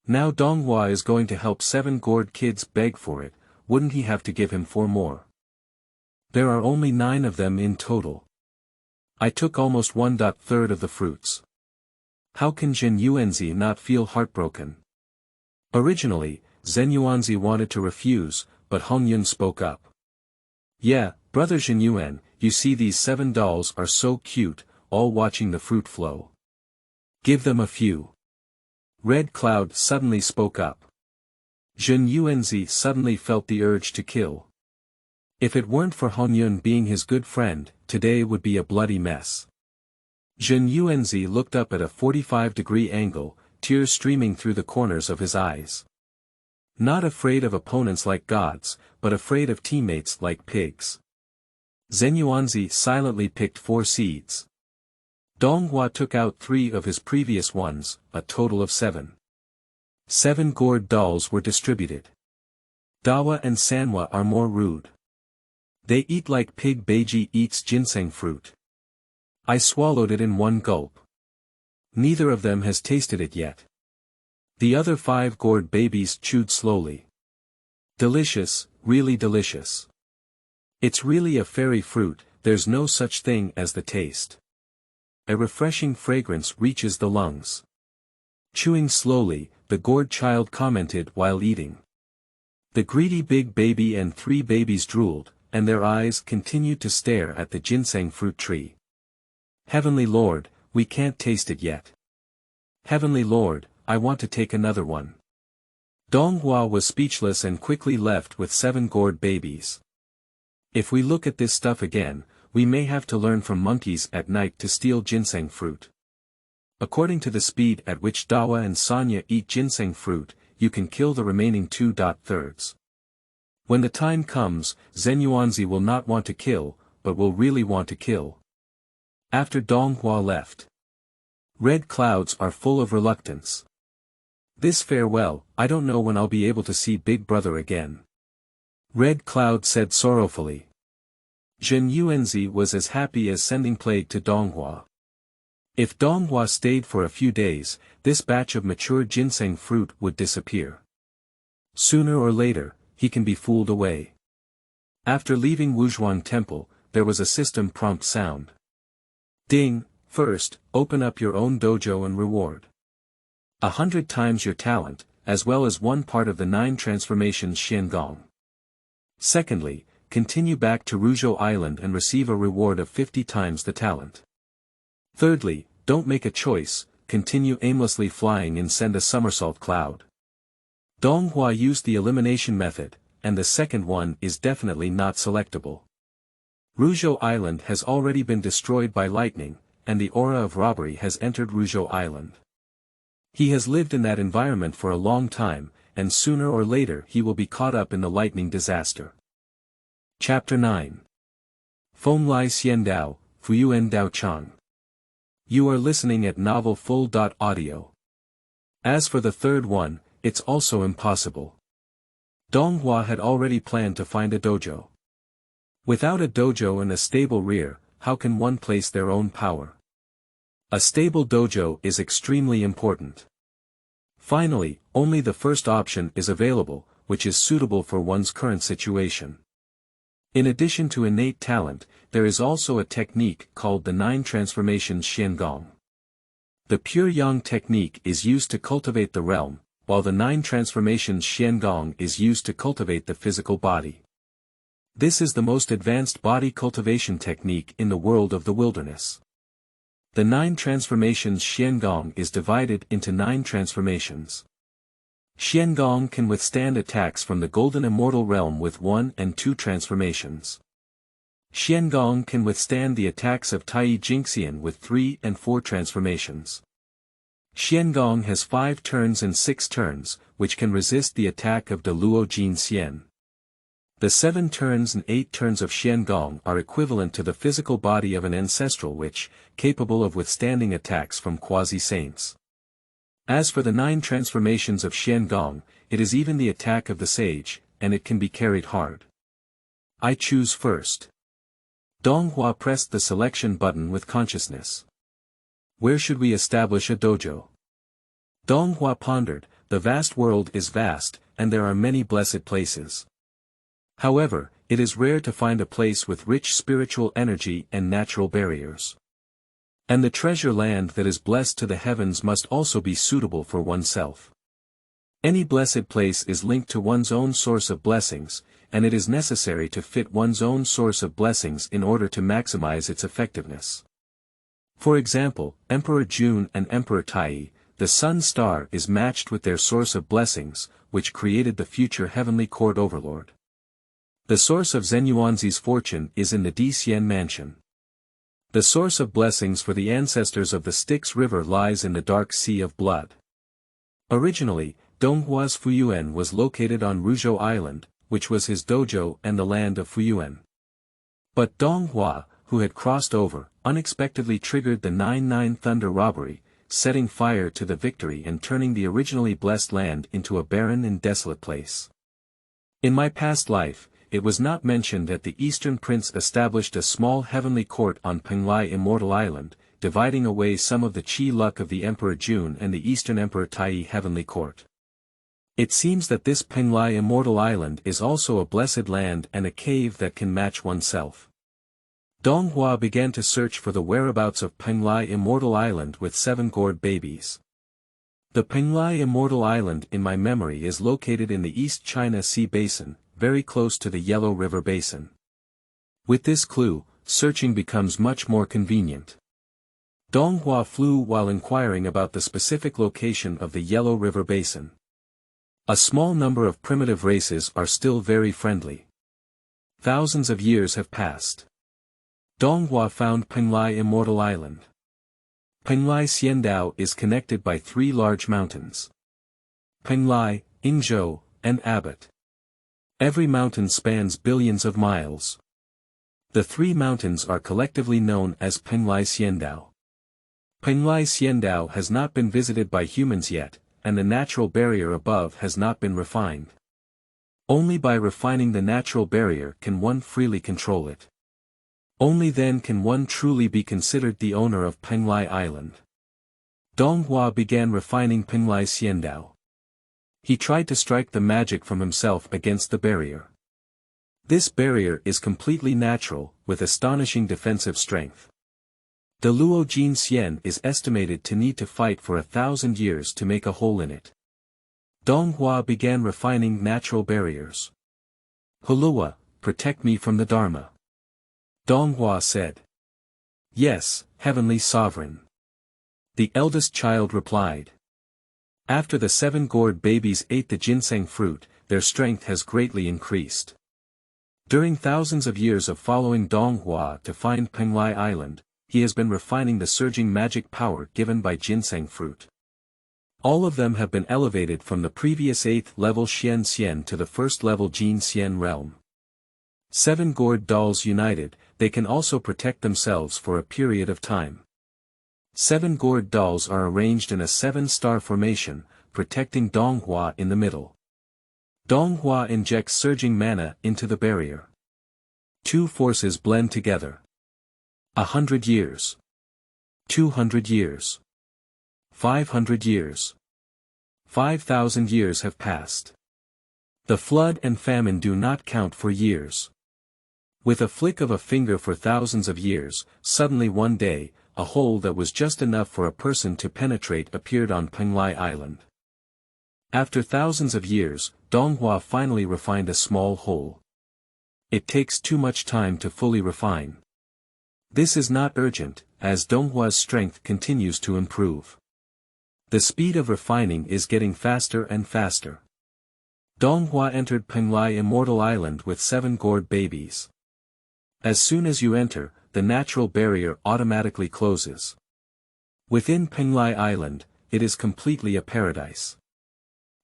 Now Donghua is going to help 7 Gourd kids beg for it, wouldn't he have to give him 4 more? There are only 9 of them in total. I took almost 1/3 of the fruits. How can Zhenyuan not feel heartbroken? Originally, Zhenyuan wanted to refuse, but Hongyun spoke up. Yeah, brother Zhenyuan, you see these 7 dolls are so cute, all watching the fruit flow. Give them a few. Red Cloud suddenly spoke up. Zhenyuan suddenly felt the urge to kill. If it weren't for Hongyun being his good friend, today would be a bloody mess. Zhenyuan looked up at a 45-degree angle, tears streaming through the corners of his eyes. Not afraid of opponents like gods, but afraid of teammates like pigs. Zhenyuan silently picked 4 seeds. Donghua took out 3 of his previous ones, a total of 7. 7 Gourd dolls were distributed. Dawa and Sanwa are more rude. They eat like pig. Beiji eats ginseng fruit. I swallowed it in 1 gulp. Neither of them has tasted it yet. The other 5 Gourd babies chewed slowly. Delicious, really delicious. It's really a fairy fruit, there's no such thing as the taste. A refreshing fragrance reaches the lungs. Chewing slowly, the Gourd child commented while eating. The greedy big baby and 3 babies drooled, and their eyes continued to stare at the ginseng fruit tree. Heavenly Lord, we can't taste it yet. Heavenly Lord, I want to take another one. Donghua was speechless and quickly left with 7 Gourd babies. If we look at this stuff again, we may have to learn from monkeys at night to steal ginseng fruit. According to the speed at which Dawa and Sanya eat ginseng fruit, you can kill the remaining 2/3. When the time comes, Zhenyuan will not want to kill, but will really want to kill. After Donghua left. Red clouds are full of reluctance. This farewell, I don't know when I'll be able to see Big Brother again. Red Cloud said sorrowfully. Zhenyuan was as happy as sending plague to Donghua. If Donghua stayed for a few days, this batch of mature ginseng fruit would disappear. Sooner or later, he can be fooled away. After leaving Wuzhuang Temple, there was a system prompt sound. Ding, first, open up your own dojo and reward. 100 times your talent, as well as one part of the 9 transformations Xiangong. Secondly, continue back to Ruzhou Island and receive a reward of 50 times the talent. Thirdly, don't make a choice, continue aimlessly flying and send a somersault cloud. Donghua used the elimination method, and the second one is definitely not selectable. Ruzhou Island has already been destroyed by lightning, and the aura of robbery has entered Ruzhou Island. He has lived in that environment for a long time, and sooner or later he will be caught up in the lightning disaster. Chapter 9. Fenglai Xiandao, Fuyuan Daochang. You are listening at Novel Full.audio. As for the third one, it's also impossible. Donghua had already planned to find a dojo. Without a dojo and a stable rear, how can one place their own power? A stable dojo is extremely important. Finally, only the first option is available, which is suitable for one's current situation. In addition to innate talent, there is also a technique called the 9 transformations Xiangong. The pure yang technique is used to cultivate the realm, while the 9 transformations Xiangong is used to cultivate the physical body. This is the most advanced body cultivation technique in the world of the wilderness. The 9 transformations Xiangong is divided into 9 transformations. Xiangong can withstand attacks from the golden immortal realm with 1 and 2 transformations. Xiangong can withstand the attacks of Tai Jingxian with 3 and 4 transformations. Xiangong has 5 turns and 6 turns, which can resist the attack of De Luo Jin Xian. The 7 turns and 8 turns of Xiangong are equivalent to the physical body of an ancestral witch, capable of withstanding attacks from quasi-saints. As for the 9 transformations of Xiangong, it is even the attack of the sage, and it can be carried hard. I choose first. Donghua pressed the selection button with consciousness. Where should we establish a dojo? Donghua pondered, the vast world is vast, and there are many blessed places. However, it is rare to find a place with rich spiritual energy and natural barriers. And the treasure land that is blessed to the heavens must also be suitable for oneself. Any blessed place is linked to one's own source of blessings, and it is necessary to fit one's own source of blessings in order to maximize its effectiveness. For example, Emperor Jun and Emperor Tai, the sun star is matched with their source of blessings, which created the future heavenly court overlord. The source of Zhenyuan's fortune is in the Dixian mansion. The source of blessings for the ancestors of the Styx River lies in the dark sea of blood. Originally, Donghua's Fuyuan was located on Ruzhou Island, which was his dojo and the land of Fuyuan. But Donghua, who had crossed over, unexpectedly triggered the 9-9 Thunder Robbery, setting fire to the victory and turning the originally blessed land into a barren and desolate place. In my past life, it was not mentioned that the Eastern Prince established a small heavenly court on Fenglai Immortal Island, dividing away some of the chi luck of the Emperor Jun and the Eastern Emperor Tai heavenly court. It seems that this Fenglai Immortal Island is also a blessed land and a cave that can match oneself. Donghua began to search for the whereabouts of Fenglai Immortal Island with 7 Gourd babies. The Fenglai Immortal Island in my memory is located in the East China Sea Basin, very close to the Yellow River Basin. With this clue, searching becomes much more convenient. Donghua flew while inquiring about the specific location of the Yellow River Basin. A small number of primitive races are still very friendly. Thousands of years have passed. Donghua found Fenglai Immortal Island. Fenglai Xiandao is connected by 3 large mountains. Fenglai, Yingzhou, and Abbot. Every mountain spans billions of miles. The 3 mountains are collectively known as Fenglai Xiandao. Fenglai Xiandao has not been visited by humans yet, and the natural barrier above has not been refined. Only by refining the natural barrier can one freely control it. Only then can one truly be considered the owner of Fenglai Island. Donghua began refining Fenglai Xiandao. He tried to strike the magic from himself against the barrier. This barrier is completely natural, with astonishing defensive strength. The Luo Jin Xian is estimated to need to fight for 1,000 years to make a hole in it. Donghua began refining natural barriers. Hulua, protect me from the Dharma. Donghua said. Yes, Heavenly Sovereign. The eldest child replied. After the 7 gourd babies ate the ginseng fruit, their strength has greatly increased. During thousands of years of following Donghua to find Fenglai Island, he has been refining the surging magic power given by ginseng fruit. All of them have been elevated from the previous 8th level Xian Xian to the 1st level Jin Xian realm. 7 gourd dolls united, they can also protect themselves for a period of time. 7 gourd dolls are arranged in a 7-star formation, protecting Donghua in the middle. Donghua injects surging mana into the barrier. 2 forces blend together. 100 years. 200 years. 500 years. 5,000 years have passed. The flood and famine do not count for years. With a flick of a finger for thousands of years, suddenly one day, a hole that was just enough for a person to penetrate appeared on Fenglai Island. After thousands of years, Donghua finally refined a small hole. It takes too much time to fully refine. This is not urgent, as Donghua's strength continues to improve. The speed of refining is getting faster and faster. Donghua entered Fenglai Immortal Island with 7 gourd babies. As soon as you enter, the natural barrier automatically closes. Within Fenglai Island, it is completely a paradise.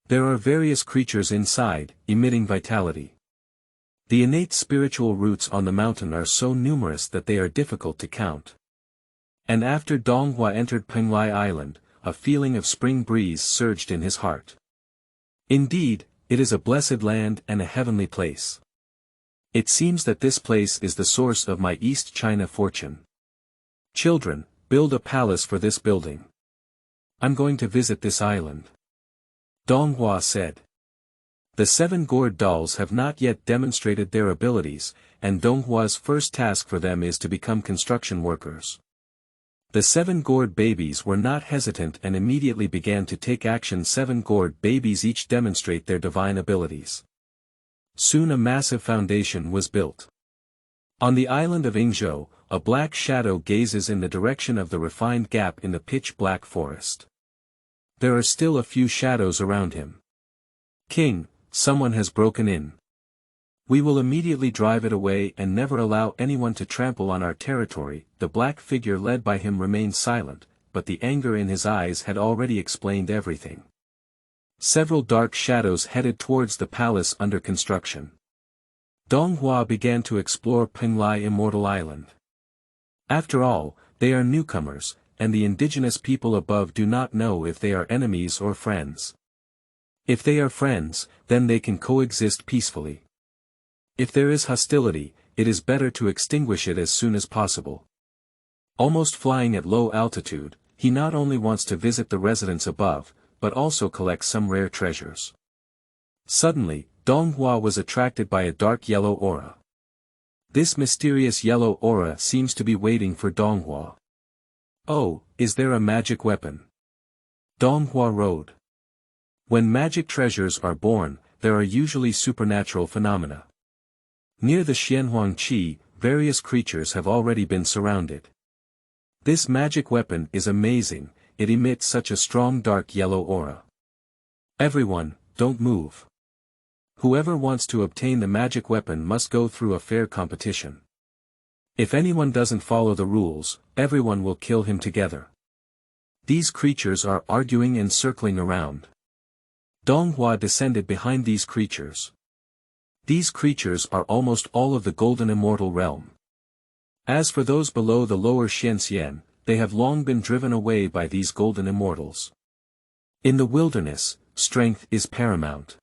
There are various creatures inside, emitting vitality. The innate spiritual roots on the mountain are so numerous that they are difficult to count. And after Donghua entered Fenglai Island, a feeling of spring breeze surged in his heart. Indeed, it is a blessed land and a heavenly place. It seems that this place is the source of my East China fortune. Children, build a palace for this building. I'm going to visit this island. Donghua said. The 7 gourd dolls have not yet demonstrated their abilities, and Donghua's first task for them is to become construction workers. The 7 gourd babies were not hesitant and immediately began to take action. 7 gourd babies each demonstrate their divine abilities. Soon a massive foundation was built. On the island of Yingzhou, a black shadow gazes in the direction of the refined gap in the pitch-black forest. There are still a few shadows around him. King, someone has broken in. We will immediately drive it away and never allow anyone to trample on our territory. The black figure led by him remained silent, but the anger in his eyes had already explained everything. Several dark shadows headed towards the palace under construction. Donghua began to explore Fenglai Immortal Island. After all, they are newcomers, and the indigenous people above do not know if they are enemies or friends. If they are friends, then they can coexist peacefully. If there is hostility, it is better to extinguish it as soon as possible. Almost flying at low altitude, he not only wants to visit the residents above, but also collect some rare treasures. Suddenly, Donghua was attracted by a dark yellow aura. This mysterious yellow aura seems to be waiting for Donghua. Oh, is there a magic weapon? Donghua rode. When magic treasures are born, there are usually supernatural phenomena. Near the Xuanyuan Qi, various creatures have already been surrounded. This magic weapon is amazing, it emits such a strong dark yellow aura. Everyone, don't move. Whoever wants to obtain the magic weapon must go through a fair competition. If anyone doesn't follow the rules, everyone will kill him together. These creatures are arguing and circling around. Donghua descended behind these creatures. These creatures are almost all of the golden immortal realm. As for those below the lower Xianxian, they have long been driven away by these golden immortals. In the wilderness, strength is paramount.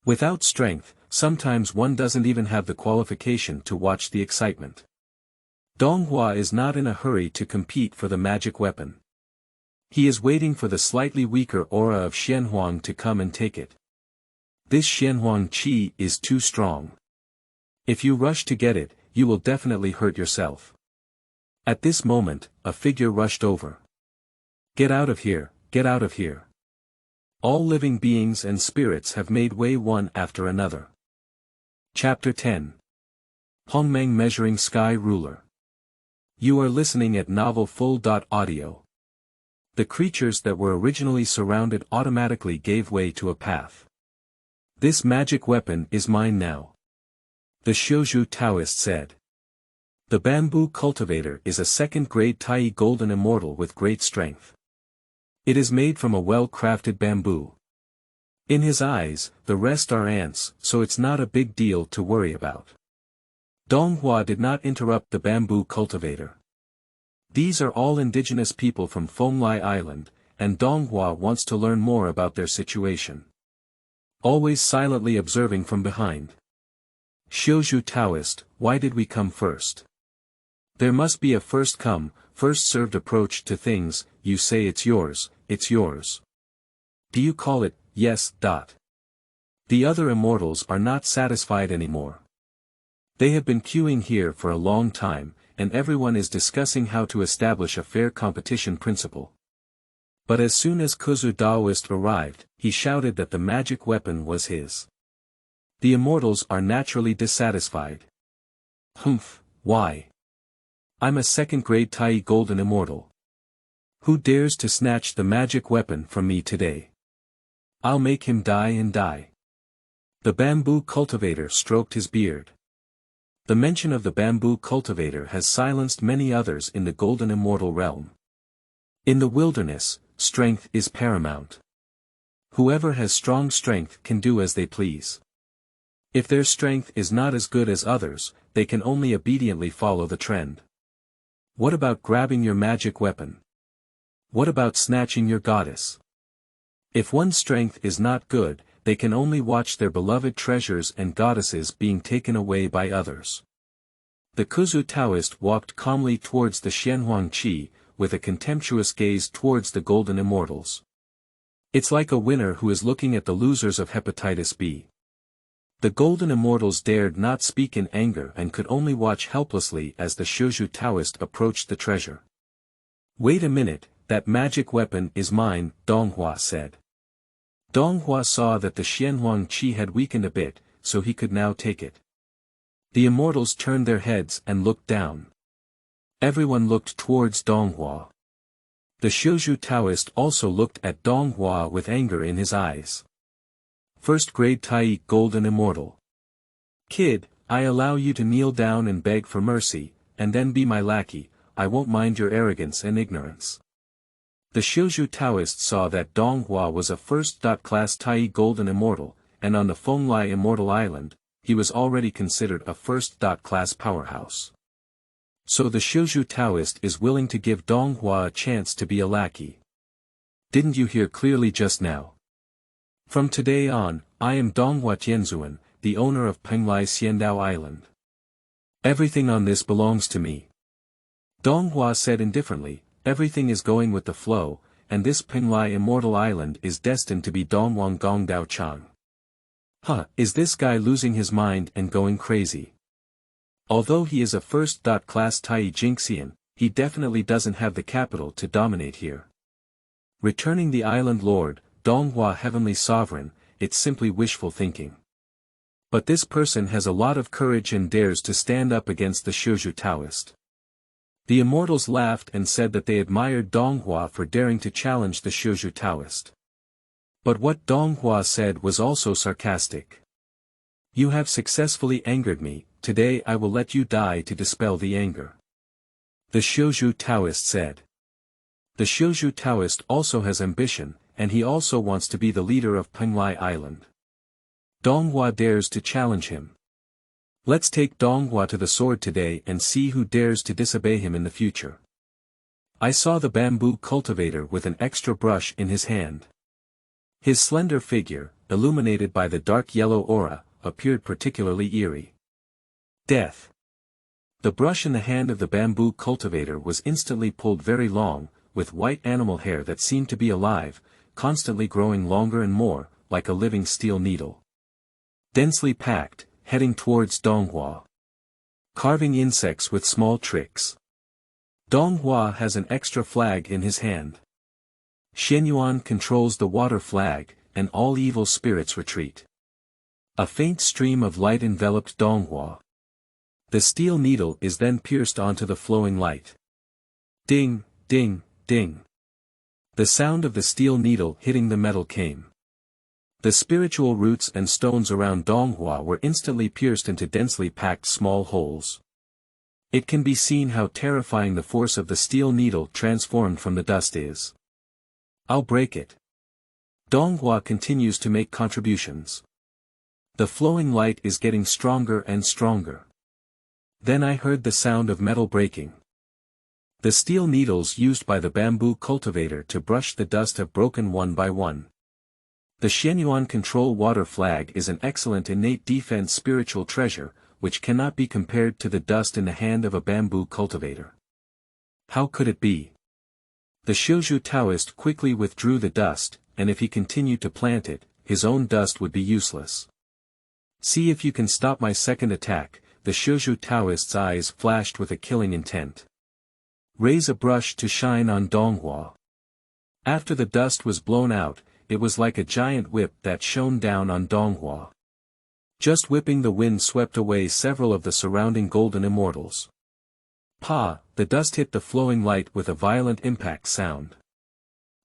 Without strength, sometimes one doesn't even have the qualification to watch the excitement. Donghua is not in a hurry to compete for the magic weapon. He is waiting for the slightly weaker aura of Xuanyuan to come and take it. This Xuanyuan Qi is too strong. If you rush to get it, you will definitely hurt yourself. At this moment, a figure rushed over. Get out of here, get out of here. All living beings and spirits have made way one after another. Chapter 10. Hongmeng Measuring Sky Ruler. You are listening at Novel Full.audio. The creatures that were originally surrounded automatically gave way to a path. This magic weapon is mine now. The Xiuzhu Taoist said. The bamboo cultivator is a second-grade Tai golden immortal with great strength. It is made from a well-crafted bamboo. In his eyes, the rest are ants, so it's not a big deal to worry about. Donghua did not interrupt the bamboo cultivator. These are all indigenous people from Fenglai Island, and Donghua wants to learn more about their situation. Always silently observing from behind. Xiuzhu Taoist, why did we come first? There must be a first come, first served approach to things. You say it's yours, it's yours. Do you call it, yes. The other immortals are not satisfied anymore. They have been queuing here for a long time, and everyone is discussing how to establish a fair competition principle. But as soon as Kuzu Daoist arrived, he shouted that the magic weapon was his. The immortals are naturally dissatisfied. Humph, why? I'm a second-grade Tai golden immortal. Who dares to snatch the magic weapon from me today? I'll make him die and die. The bamboo cultivator stroked his beard. The mention of the bamboo cultivator has silenced many others in the golden immortal realm. In the wilderness, strength is paramount. Whoever has strong strength can do as they please. If their strength is not as good as others, they can only obediently follow the trend. What about grabbing your magic weapon? What about snatching your goddess? If one's strength is not good, they can only watch their beloved treasures and goddesses being taken away by others. The Kuzu Taoist walked calmly towards the Xuanyuan Qi, with a contemptuous gaze towards the golden immortals. It's like a winner who is looking at the losers of hepatitis B. The golden immortals dared not speak in anger and could only watch helplessly as the Xiuzhu Taoist approached the treasure. Wait a minute, that magic weapon is mine, Donghua said. Donghua saw that the Xuanyuan Qi had weakened a bit, so he could now take it. The immortals turned their heads and looked down. Everyone looked towards Donghua. The Xiuzhu Taoist also looked at Donghua with anger in his eyes. First grade Tai golden immortal. Kid, I allow you to kneel down and beg for mercy, and then be my lackey. I won't mind your arrogance and ignorance. The Xiuzhu Taoist saw that Donghua was a first-class Tai golden immortal, and on the Fenglai Immortal Island, he was already considered a first-class powerhouse. So the Xiuzhu Taoist is willing to give Donghua a chance to be a lackey. Didn't you hear clearly just now? From today on, I am Donghua Tianzuan, the owner of Fenglai Xiandao Island. Everything on this belongs to me. Donghua said indifferently, everything is going with the flow, and this Fenglai Immortal Island is destined to be Dongwang Gong Daochang. Is this guy losing his mind and going crazy? Although he is a first-class Tai Jinxian, he definitely doesn't have the capital to dominate here. Returning the island lord, Donghua Heavenly Sovereign, it's simply wishful thinking. But this person has a lot of courage and dares to stand up against the Xiuzhu Taoist. The immortals laughed and said that they admired Donghua for daring to challenge the Xiuzhu Taoist. But what Donghua said was also sarcastic. You have successfully angered me, today I will let you die to dispel the anger. The Xiuzhu Taoist said. The Xiuzhu Taoist also has ambition, and he also wants to be the leader of Fenglai Island. Donghua dares to challenge him. Let's take Donghua to the sword today and see who dares to disobey him in the future. I saw the bamboo cultivator with an extra brush in his hand. His slender figure, illuminated by the dark yellow aura, appeared particularly eerie. Death. The brush in the hand of the bamboo cultivator was instantly pulled very long, with white animal hair that seemed to be alive, constantly growing longer and more, like a living steel needle. Densely packed, heading towards Donghua. Carving insects with small tricks. Donghua has an extra flag in his hand. Zhenyuan controls the water flag, and all evil spirits retreat. A faint stream of light enveloped Donghua. The steel needle is then pierced onto the flowing light. Ding, ding, ding. The sound of the steel needle hitting the metal came. The spiritual roots and stones around Donghua were instantly pierced into densely packed small holes. It can be seen how terrifying the force of the steel needle transformed from the dust is. I'll break it. Donghua continues to make contributions. The flowing light is getting stronger and stronger. Then I heard the sound of metal breaking. The steel needles used by the bamboo cultivator to brush the dust have broken one by one. The Xianyuan control water flag is an excellent innate defense spiritual treasure, which cannot be compared to the dust in the hand of a bamboo cultivator. How could it be? The Shizhu Taoist quickly withdrew the dust, and if he continued to plant it, his own dust would be useless. See if you can stop my second attack. The Shizhu Taoist's eyes flashed with a killing intent. Raise a brush to shine on Donghua. After the dust was blown out, it was like a giant whip that shone down on Donghua. Just whipping, the wind swept away several of the surrounding golden immortals. Pa! The dust hit the flowing light with a violent impact sound.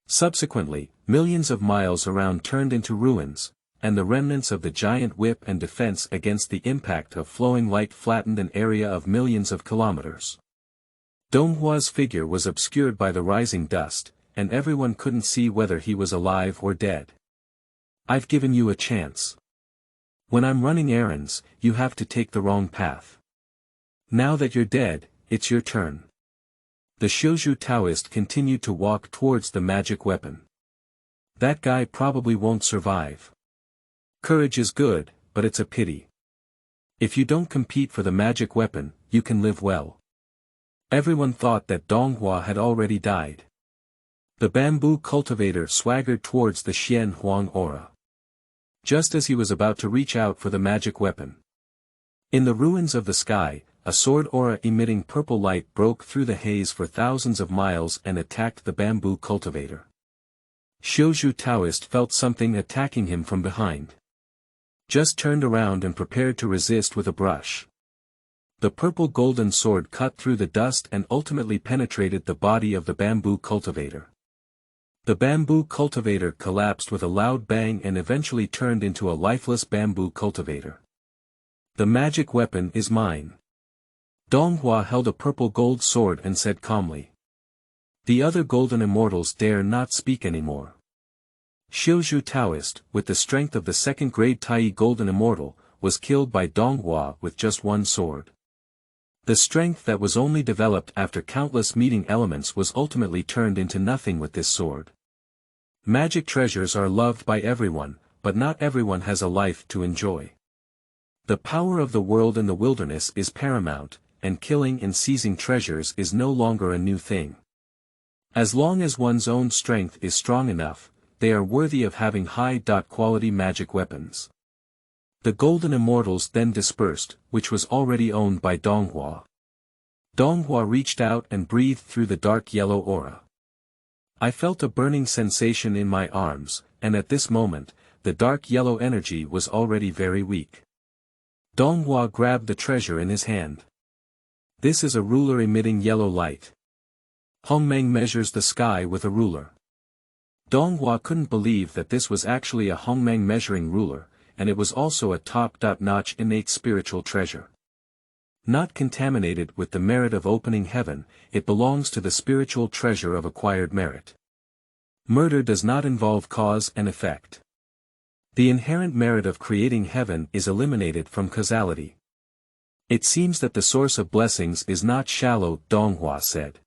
Subsequently, millions of miles around turned into ruins, and the remnants of the giant whip and defense against the impact of flowing light flattened an area of millions of kilometers. Donghua's figure was obscured by the rising dust, and everyone couldn't see whether he was alive or dead. I've given you a chance. When I'm running errands, you have to take the wrong path. Now that you're dead, it's your turn. The Shizhu Taoist continued to walk towards the magic weapon. That guy probably won't survive. Courage is good, but it's a pity. If you don't compete for the magic weapon, you can live well. Everyone thought that Donghua had already died. The bamboo cultivator swaggered towards the Xuanyuan aura. Just as he was about to reach out for the magic weapon. In the ruins of the sky, a sword aura emitting purple light broke through the haze for thousands of miles and attacked the bamboo cultivator. Shizhu Taoist felt something attacking him from behind. Just turned around and prepared to resist with a brush. The purple golden sword cut through the dust and ultimately penetrated the body of the bamboo cultivator. The bamboo cultivator collapsed with a loud bang and eventually turned into a lifeless bamboo cultivator. The magic weapon is mine. Donghua held a purple gold sword and said calmly. The other golden immortals dare not speak anymore. Shizhu Taoist, with the strength of the second-grade Tai golden immortal, was killed by Donghua with just one sword. The strength that was only developed after countless meeting elements was ultimately turned into nothing with this sword. Magic treasures are loved by everyone, but not everyone has a life to enjoy. The power of the world in the wilderness is paramount, and killing and seizing treasures is no longer a new thing. As long as one's own strength is strong enough, they are worthy of having high-quality magic weapons. The golden immortals then dispersed, which was already owned by Donghua. Donghua reached out and breathed through the dark yellow aura. I felt a burning sensation in my arms, and at this moment, the dark yellow energy was already very weak. Donghua grabbed the treasure in his hand. This is a ruler emitting yellow light. Hongmeng measures the sky with a ruler. Donghua couldn't believe that this was actually a Hongmeng measuring ruler, and it was also a top-notch innate spiritual treasure. Not contaminated with the merit of opening heaven, it belongs to the spiritual treasure of acquired merit. Murder does not involve cause and effect. The inherent merit of creating heaven is eliminated from causality. It seems that the source of blessings is not shallow, Donghua said.